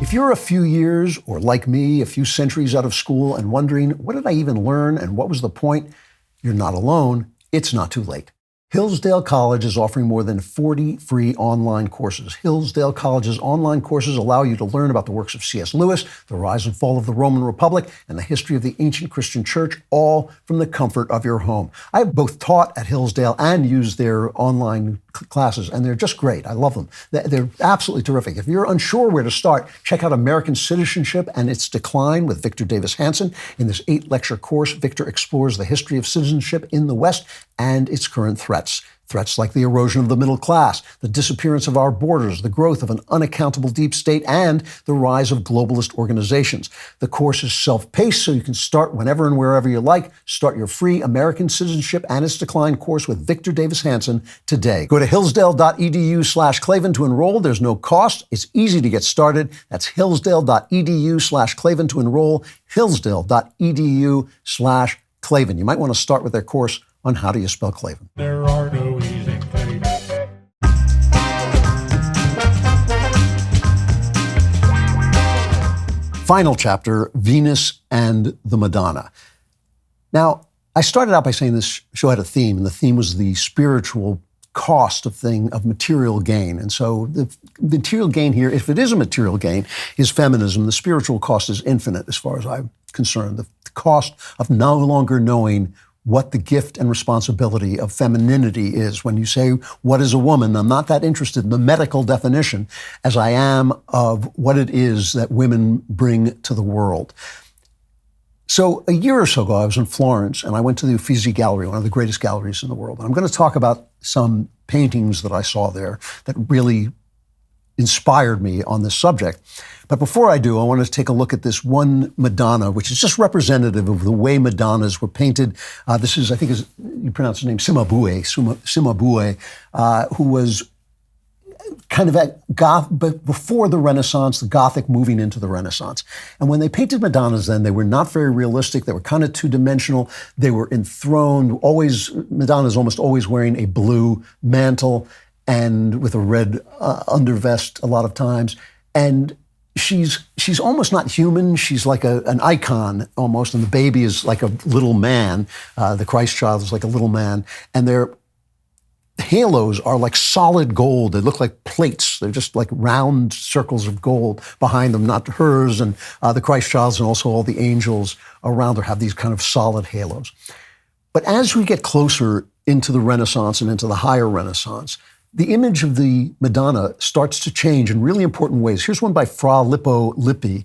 If you're a few years, or like me, a few centuries out of school and wondering, what did I even learn and what was the point? You're not alone. It's not too late. Hillsdale College is offering more than 40 free online courses. Hillsdale College's online courses allow you to learn about the works of C.S. Lewis, the rise and fall of the Roman Republic, and the history of the ancient Christian church, all from the comfort of your home. I have both taught at Hillsdale and used their online classes, and they're just great. I love them. They're absolutely terrific. If you're unsure where to start, check out American Citizenship and Its Decline with Victor Davis Hanson. In this 8-lecture course, Victor explores the history of citizenship in the West and its current threats. Threats like the erosion of the middle class, the disappearance of our borders, the growth of an unaccountable deep state, and the rise of globalist organizations. The course is self-paced, so you can start whenever and wherever you like. Start your free American Citizenship and Its Decline course with Victor Davis Hanson today. Go to hillsdale.edu/Klavan to enroll. There's no cost. It's easy to get started. That's hillsdale.edu/Klavan to enroll. hillsdale.edu/Klavan. You might want to start with their course on how do you spell Klavan. There are no easy things. Final chapter, Venus and the Madonna. Now, I started out by saying this show had a theme, and the theme was the spiritual cost of material gain. And so the material gain here, if it is a material gain, is feminism. The spiritual cost is infinite as far as I'm concerned. The cost of no longer knowing what the gift and responsibility of femininity is. When you say, what is a woman? I'm not that interested in the medical definition as I am of what it is that women bring to the world. So a year or so ago, I was in Florence and I went to the Uffizi Gallery, one of the greatest galleries in the world. And I'm going to talk about some paintings that I saw there that really inspired me on this subject. But before I do, I want to take a look at this one Madonna, which is just representative of the way Madonnas were painted. This is, I think you pronounce his name, Cimabue, who was kind of but before the Renaissance, the Gothic moving into the Renaissance. And when they painted Madonnas then, they were not very realistic. They were kind of two-dimensional. They were enthroned. Madonna's almost always wearing a blue mantle and with a red undervest a lot of times. And she's almost not human. She's like an icon almost, and the baby is like a little man. The Christ child is like a little man. And halos are like solid gold. They look like plates. They're just like round circles of gold behind them, not hers and the Christ child's, and also all the angels around her have these kind of solid halos. But as we get closer into the Renaissance and into the higher Renaissance, the image of the Madonna starts to change in really important ways. Here's one by Fra Lippo Lippi.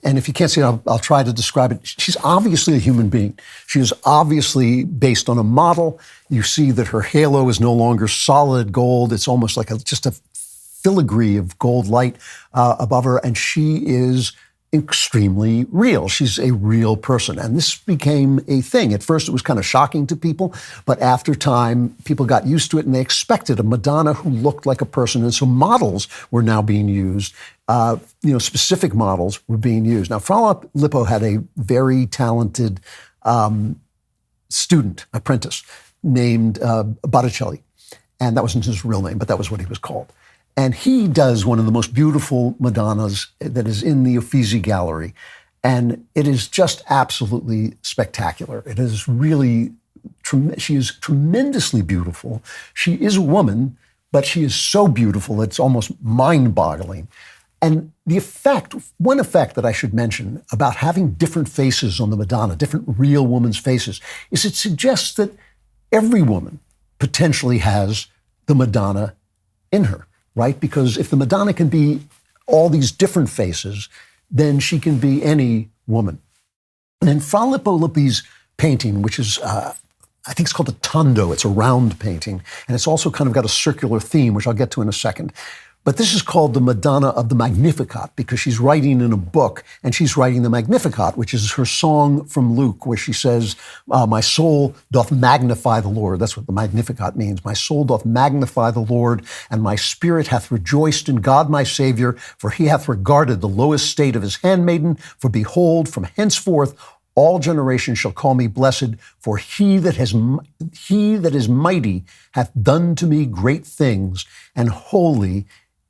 And if you can't see it, I'll try to describe it. She's obviously a human being. She is obviously based on a model. You see that her halo is no longer solid gold. It's almost like just a filigree of gold light above her. And she is extremely real. She's a real person. And this became a thing. At first, it was kind of shocking to people. But after time, people got used to it and they expected a Madonna who looked like a person. And so models were now being used. Specific models were being used. Now, Fra Lippo had a very talented apprentice, named Botticelli. And that wasn't his real name, but that was what he was called. And he does one of the most beautiful Madonnas that is in the Uffizi Gallery. And it is just absolutely spectacular. It is really, she is tremendously beautiful. She is a woman, but she is so beautiful, it's almost mind-boggling. And one effect that I should mention about having different faces on the Madonna, different real women's faces, is it suggests that every woman potentially has the Madonna in her, right? Because if the Madonna can be all these different faces, then she can be any woman. And in Fra Lippo Lippi's painting, which is, I think it's called the Tondo, it's a round painting, and it's also kind of got a circular theme, which I'll get to in a second. But this is called the Madonna of the Magnificat because she's writing in a book, and she's writing the Magnificat, which is her song from Luke, where she says, my soul doth magnify the Lord. That's what the Magnificat means. My soul doth magnify the Lord, and my spirit hath rejoiced in God my Savior, for he hath regarded the low estate of his handmaiden. For behold, from henceforth all generations shall call me blessed, for he that is mighty hath done to me great things, and holy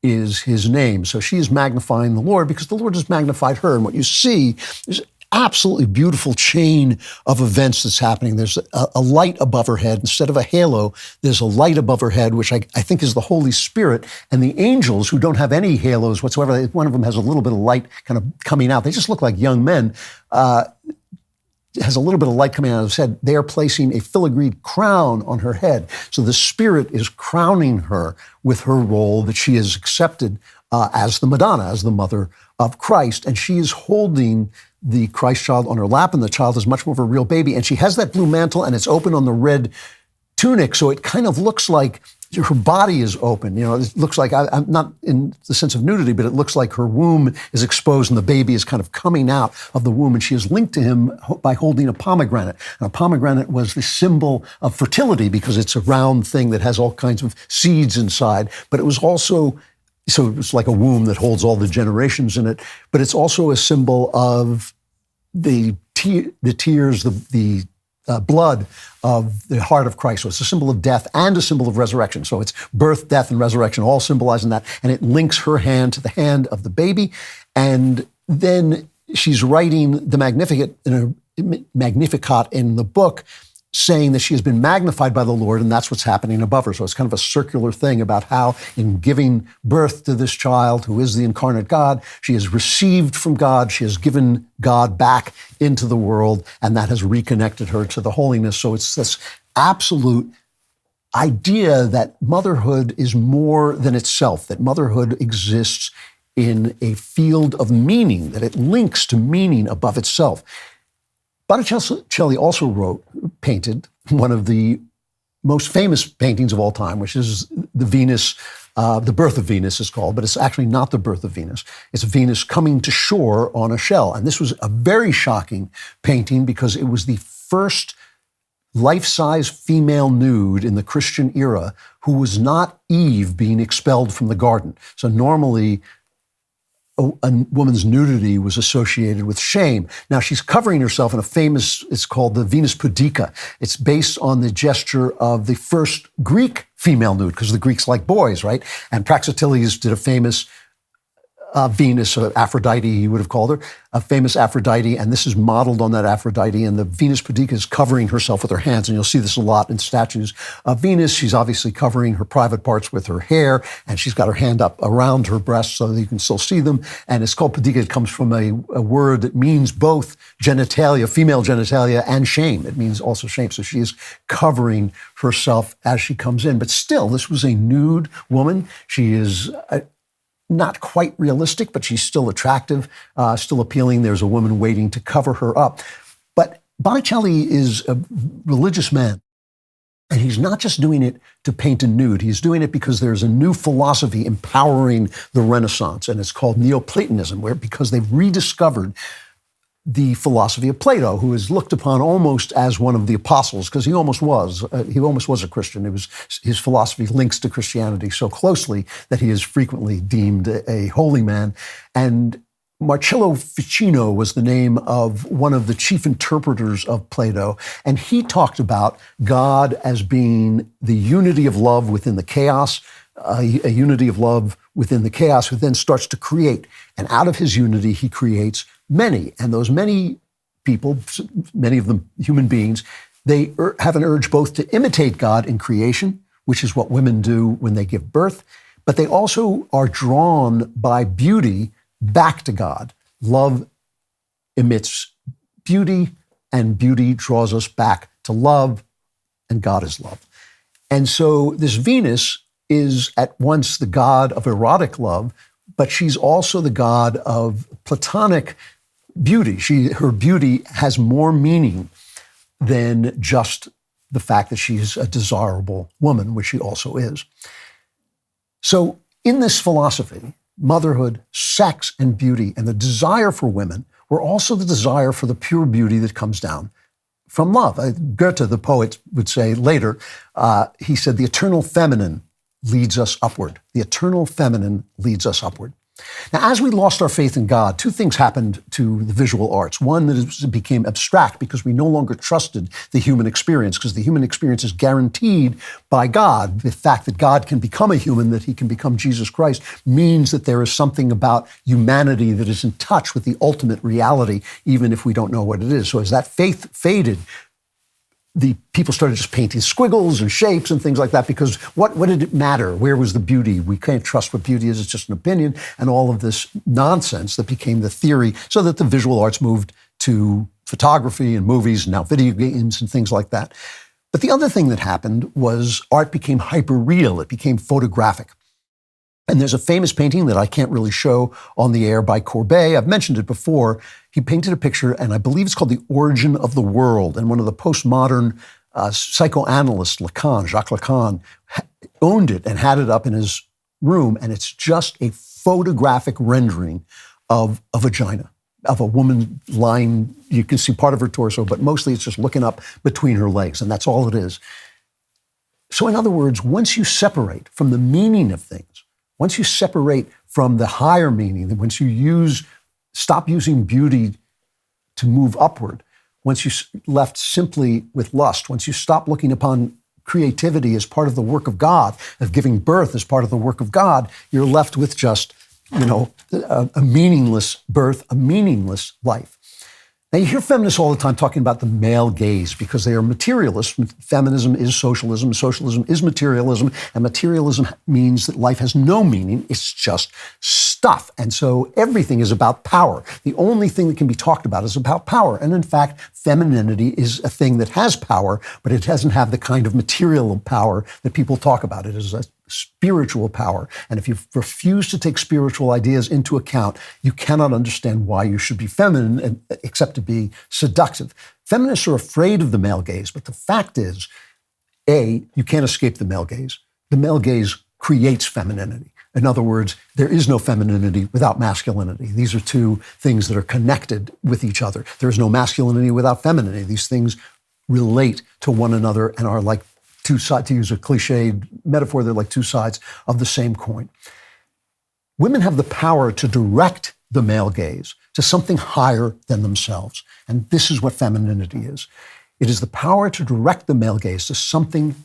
is his name. So she is magnifying the Lord because the Lord has magnified her. And what you see is absolutely beautiful chain of events that's happening. There's a light above her head. Instead of a halo, there's a light above her head, which I think is the Holy Spirit. And the angels, who don't have any halos whatsoever, one of them has a little bit of light kind of coming out. They just look like young men. Has a little bit of light coming out of his head. They are placing a filigreed crown on her head. So the Spirit is crowning her with her role that she has accepted as the Madonna, as the mother of Christ. And she is holding the Christ child on her lap, and the child is much more of a real baby. And she has that blue mantle, and it's open on the red tunic. So it kind of looks like her body is open. It looks like, I'm not in the sense of nudity, but it looks like her womb is exposed and the baby is kind of coming out of the womb. And she is linked to him by holding a pomegranate. And a pomegranate was the symbol of fertility because it's a round thing that has all kinds of seeds inside. But it was also, so it was like a womb that holds all the generations in it. But it's also a symbol of the tears, the blood of the heart of Christ. So it's a symbol of death and a symbol of resurrection. So it's birth, death, and resurrection all symbolizing that. And it links her hand to the hand of the baby. And then she's writing the Magnificat in the book, saying that she has been magnified by the Lord, and that's what's happening above her. So it's kind of a circular thing about how in giving birth to this child, who is the incarnate God, she has received from God, she has given God back into the world, and that has reconnected her to the holiness. So it's this absolute idea that motherhood is more than itself, that motherhood exists in a field of meaning, that it links to meaning above itself. Botticelli also painted one of the most famous paintings of all time, which is the Venus, the Birth of Venus is called, but it's actually not the Birth of Venus. It's Venus coming to shore on a shell. And this was a very shocking painting because it was the first life-size female nude in the Christian era who was not Eve being expelled from the garden. So normally, a woman's nudity was associated with shame. Now she's covering herself in it's called the Venus Pudica. It's based on the gesture of the first Greek female nude, because the Greeks like boys, right? And Praxiteles did a famous Venus, Aphrodite, he would have called her, a famous Aphrodite, and this is modeled on that Aphrodite, and the Venus Pudica is covering herself with her hands, and you'll see this a lot in statues of Venus. She's obviously covering her private parts with her hair, and she's got her hand up around her breast so that you can still see them, and it's called Pudica. It comes from a word that means both genitalia, female genitalia, and shame. It means also shame, so she is covering herself as she comes in, but still, this was a nude woman. She is not quite realistic, but she's still attractive, still appealing. There's a woman waiting to cover her up. But Botticelli is a religious man, and he's not just doing it to paint a nude. He's doing it because there's a new philosophy empowering the Renaissance, and it's called Neoplatonism, because they've rediscovered the philosophy of Plato, who is looked upon almost as one of the apostles, because he almost was. He almost was a Christian. His philosophy links to Christianity so closely that he is frequently deemed a holy man. And Marcello Ficino was the name of one of the chief interpreters of Plato, and he talked about God as being the unity of love within the chaos, a unity of love within the chaos, who then starts to create. And out of his unity, he creates many. And those many people, many of them human beings, they have an urge both to imitate God in creation, which is what women do when they give birth, but they also are drawn by beauty back to God. Love emits beauty, and beauty draws us back to love, and God is love. And so this Venus is at once the god of erotic love, but she's also the god of platonic beauty. Her beauty has more meaning than just the fact that she's a desirable woman, which she also is. So in this philosophy, motherhood, sex, and beauty, and the desire for women were also the desire for the pure beauty that comes down from love. Goethe, the poet, would say later, he said, the eternal feminine leads us upward. The eternal feminine leads us upward. Now, as we lost our faith in God, two things happened to the visual arts. One, that it became abstract because we no longer trusted the human experience, because the human experience is guaranteed by God. The fact that God can become a human, that he can become Jesus Christ, means that there is something about humanity that is in touch with the ultimate reality, even if we don't know what it is. So as that faith faded, the people started just painting squiggles and shapes and things like that, because what did it matter? Where was the beauty? We can't trust what beauty is. It's just an opinion, and all of this nonsense that became the theory, so that the visual arts moved to photography and movies, and now video games and things like that. But the other thing that happened was art became hyper-real. It became photographic. And there's a famous painting that I can't really show on the air by Courbet. I've mentioned it before. He painted a picture, and I believe it's called The Origin of the World. And one of the postmodern psychoanalysts, Lacan, Jacques Lacan, owned it and had it up in his room. And it's just a photographic rendering of a vagina, of a woman lying. You can see part of her torso, but mostly it's just looking up between her legs, and that's all it is. So in other words, once you separate from the meaning of things, once you separate from the higher meaning, once you stop using beauty to move upward, once you're left simply with lust, once you stop looking upon creativity as part of the work of God, of giving birth as part of the work of God, you're left with just, a meaningless birth, a meaningless life. Now, you hear feminists all the time talking about the male gaze because they are materialists. Feminism is socialism. Socialism is materialism. And materialism means that life has no meaning. It's just stuff. And so everything is about power. The only thing that can be talked about is about power. And in fact, femininity is a thing that has power, but it doesn't have the kind of material power that people talk about. It is a spiritual power. And if you refuse to take spiritual ideas into account, you cannot understand why you should be feminine except to be seductive. Feminists are afraid of the male gaze, but the fact is, A, you can't escape the male gaze. The male gaze creates femininity. In other words, there is no femininity without masculinity. These are two things that are connected with each other. There is no masculinity without femininity. These things relate to one another and are like two sides, to use a cliched metaphor, they're like two sides of the same coin. Women have the power to direct the male gaze to something higher than themselves. And this is what femininity is. It is the power to direct the male gaze to something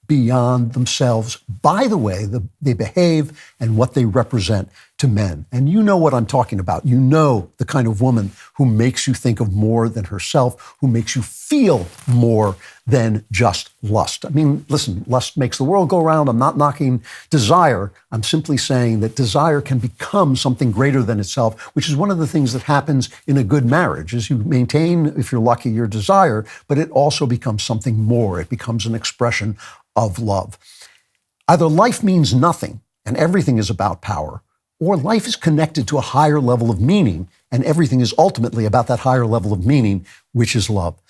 beyond themselves by the way they behave and what they represent to men. And you know what I'm talking about. You know the kind of woman who makes you think of more than herself, who makes you feel more than just lust. I mean, listen, lust makes the world go round. I'm not knocking desire. I'm simply saying that desire can become something greater than itself, which is one of the things that happens in a good marriage, is you maintain, if you're lucky, your desire, but it also becomes something more. It becomes an expression of love. Either life means nothing and everything is about power, or life is connected to a higher level of meaning, and everything is ultimately about that higher level of meaning, which is love.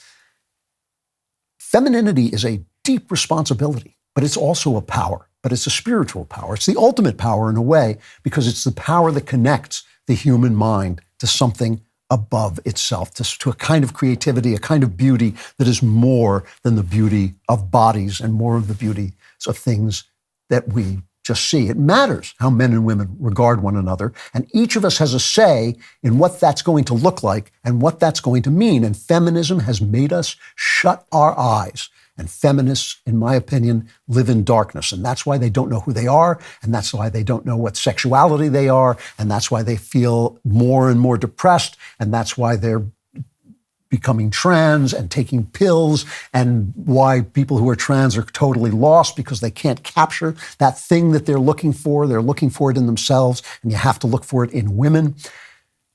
Femininity is a deep responsibility, but it's also a power, but it's a spiritual power. It's the ultimate power in a way, because it's the power that connects the human mind to something above itself, to a kind of creativity, a kind of beauty that is more than the beauty of bodies and more of the beauty of things that we just see. It matters how men and women regard one another, and each of us has a say in what that's going to look like and what that's going to mean. And feminism has made us shut our eyes. And feminists, in my opinion, live in darkness. And that's why they don't know who they are. And that's why they don't know what sexuality they are. And that's why they feel more and more depressed. And that's why they're becoming trans and taking pills, and why people who are trans are totally lost because they can't capture that thing that they're looking for. They're looking for it in themselves, and you have to look for it in women.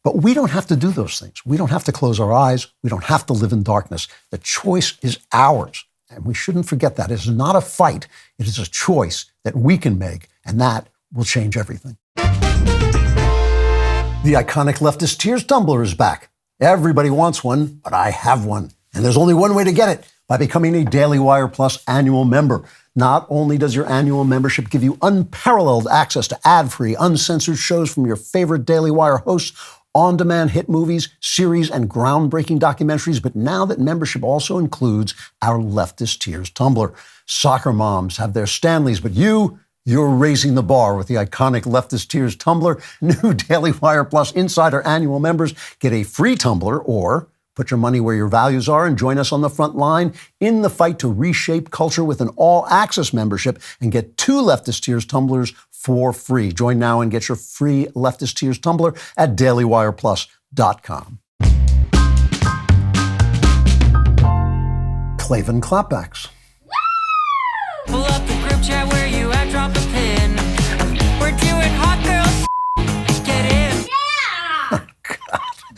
But we don't have to do those things. We don't have to close our eyes. We don't have to live in darkness. The choice is ours, and we shouldn't forget that. It is not a fight. It is a choice that we can make, and that will change everything. The iconic leftist Tears Tumbler is back. Everybody wants one, but I have one. And there's only one way to get it, by becoming a DailyWire Plus annual member. Not only does your annual membership give you unparalleled access to ad-free, uncensored shows from your favorite DailyWire hosts, on-demand hit movies, series, and groundbreaking documentaries, but now that membership also includes our Leftist Tears Tumbler. Soccer moms have their Stanleys, but you're raising the bar with the iconic Leftist Tears Tumbler. New DailyWire Plus Insider annual members get a free tumbler, or put your money where your values are and join us on the front line in the fight to reshape culture with an all-access membership and get 2 Leftist Tears tumblers for free. Join now and get your free Leftist Tears tumbler at DailyWirePlus.com. Klavan Klapbacks. Pull up the group chat where you at, drop a pin. We're doing hot girls. Get in.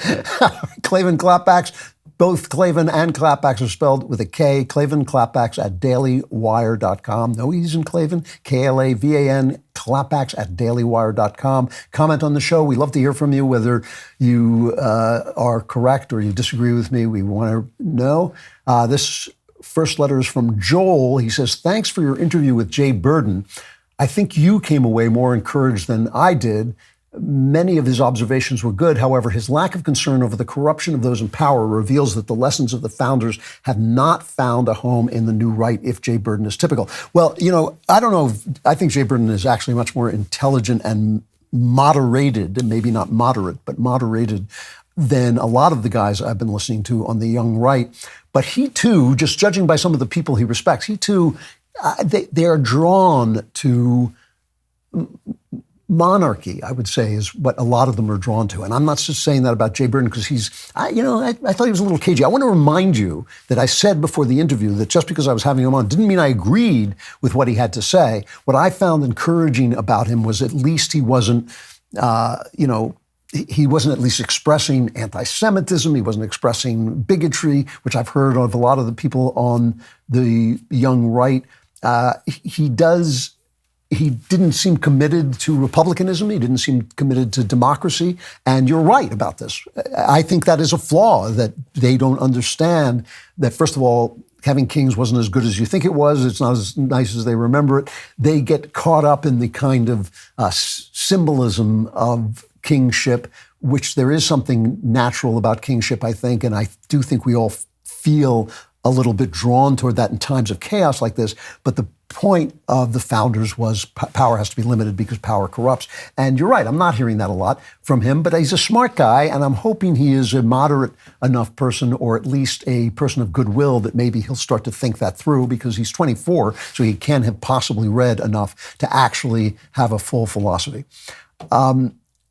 Yeah! Klavan Klapbacks. Both Klavan and Klapbacks are spelled with a K. Klavan Klapbacks at DailyWire.com. No E's in Klavan. Klavan Klapbacks at DailyWire.com. Comment on the show. We love to hear from you, whether you are correct or you disagree with me. We want to know. This first letter is from Joel. He says, thanks for your interview with Jay Burden. I think you came away more encouraged than I did. Many of his observations were good. However, his lack of concern over the corruption of those in power reveals that the lessons of the founders have not found a home in the new right, if Jay Burden is typical. Well, I don't know. I think Jay Burden is actually much more intelligent and moderated, maybe not moderate, but moderated, than a lot of the guys I've been listening to on the young right. But he too, just judging by some of the people he respects, he too, they are drawn to monarchy, I would say, is what a lot of them are drawn to. And I'm not just saying that about Jay Burden because I thought he was a little cagey. I want to remind you that I said before the interview that just because I was having him on didn't mean I agreed with what he had to say. What I found encouraging about him was at least he wasn't, he wasn't at least expressing anti-Semitism. He wasn't expressing bigotry, which I've heard of a lot of the people on the young right. He didn't seem committed to republicanism. He didn't seem committed to democracy. And you're right about this. I think that is a flaw, that they don't understand that, first of all, having kings wasn't as good as you think it was. It's not as nice as they remember it. They get caught up in the kind of symbolism of kingship, which there is something natural about kingship, I think. And I do think we all feel a little bit drawn toward that in times of chaos like this. But the point of the founders was power has to be limited because power corrupts. And you're right, I'm not hearing that a lot from him, but he's a smart guy, and I'm hoping he is a moderate enough person, or at least a person of goodwill, that maybe he'll start to think that through, because he's 24, so he can't have possibly read enough to actually have a full philosophy.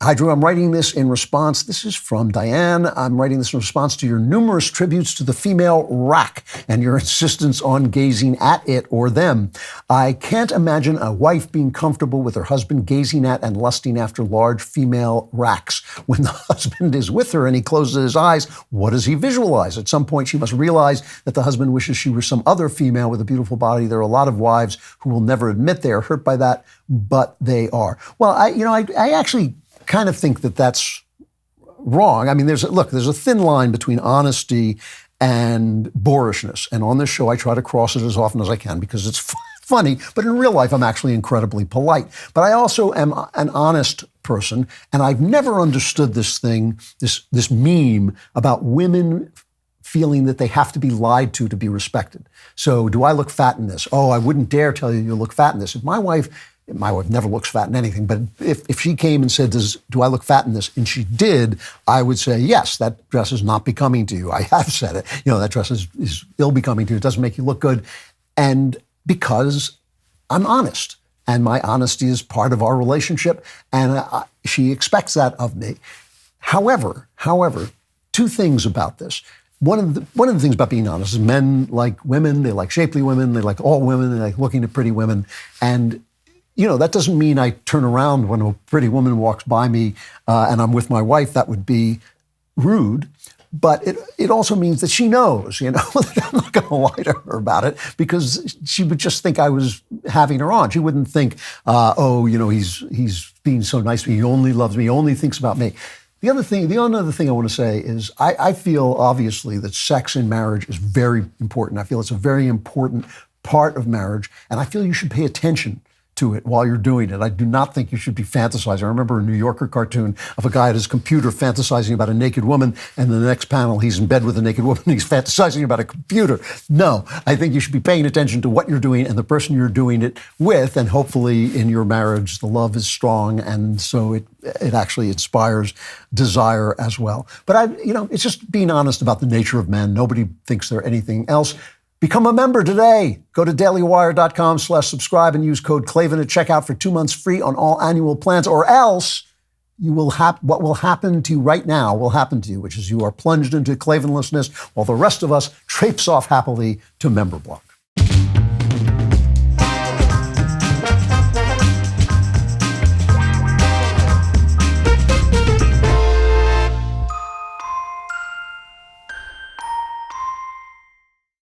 Hi, Drew. I'm writing this in response. This is from Diane. I'm writing this in response to your numerous tributes to the female rack and your insistence on gazing at it or them. I can't imagine a wife being comfortable with her husband gazing at and lusting after large female racks. When the husband is with her and he closes his eyes, what does he visualize? At some point, she must realize that the husband wishes she were some other female with a beautiful body. There are a lot of wives who will never admit they are hurt by that, but they are. Well, I actually kind of think that that's wrong. I mean, there's a thin line between honesty and boorishness. And on this show, I try to cross it as often as I can because it's funny. But in real life, I'm actually incredibly polite. But I also am an honest person. And I've never understood this thing, this meme about women feeling that they have to be lied to be respected. So do I look fat in this? Oh, I wouldn't dare tell you look fat in this. If my wife never looks fat in anything, but if she came and said, do I look fat in this? And she did, I would say, yes, that dress is not becoming to you. I have said it. That dress is ill-becoming to you. It doesn't make you look good. And because I'm honest, and my honesty is part of our relationship, and she expects that of me. However, two things about this. One of the things about being honest is men like women, they like shapely women, they like all women, they like looking at pretty women. And that doesn't mean I turn around when a pretty woman walks by me and I'm with my wife. That would be rude. But it also means that she knows, that I'm not going to lie to her about it because she would just think I was having her on. She wouldn't think, he's being so nice to me. He only loves me. He only thinks about me. The other thing I want to say is I feel obviously that sex in marriage is very important. I feel it's a very important part of marriage, and I feel you should pay attention to it while you're doing it. I do not think you should be fantasizing. I remember a New Yorker cartoon of a guy at his computer fantasizing about a naked woman, and in the next panel, he's in bed with a naked woman, and he's fantasizing about a computer. No, I think you should be paying attention to what you're doing and the person you're doing it with, and hopefully in your marriage, the love is strong, and so it actually inspires desire as well. But it's just being honest about the nature of men. Nobody thinks they're anything else. Become a member today. Go to dailywire.com/subscribe and use code Klavan at checkout for 2 months free on all annual plans, or else what will happen to you right now will happen to you, which is you are plunged into Klavanlessness while the rest of us traipse off happily to member block.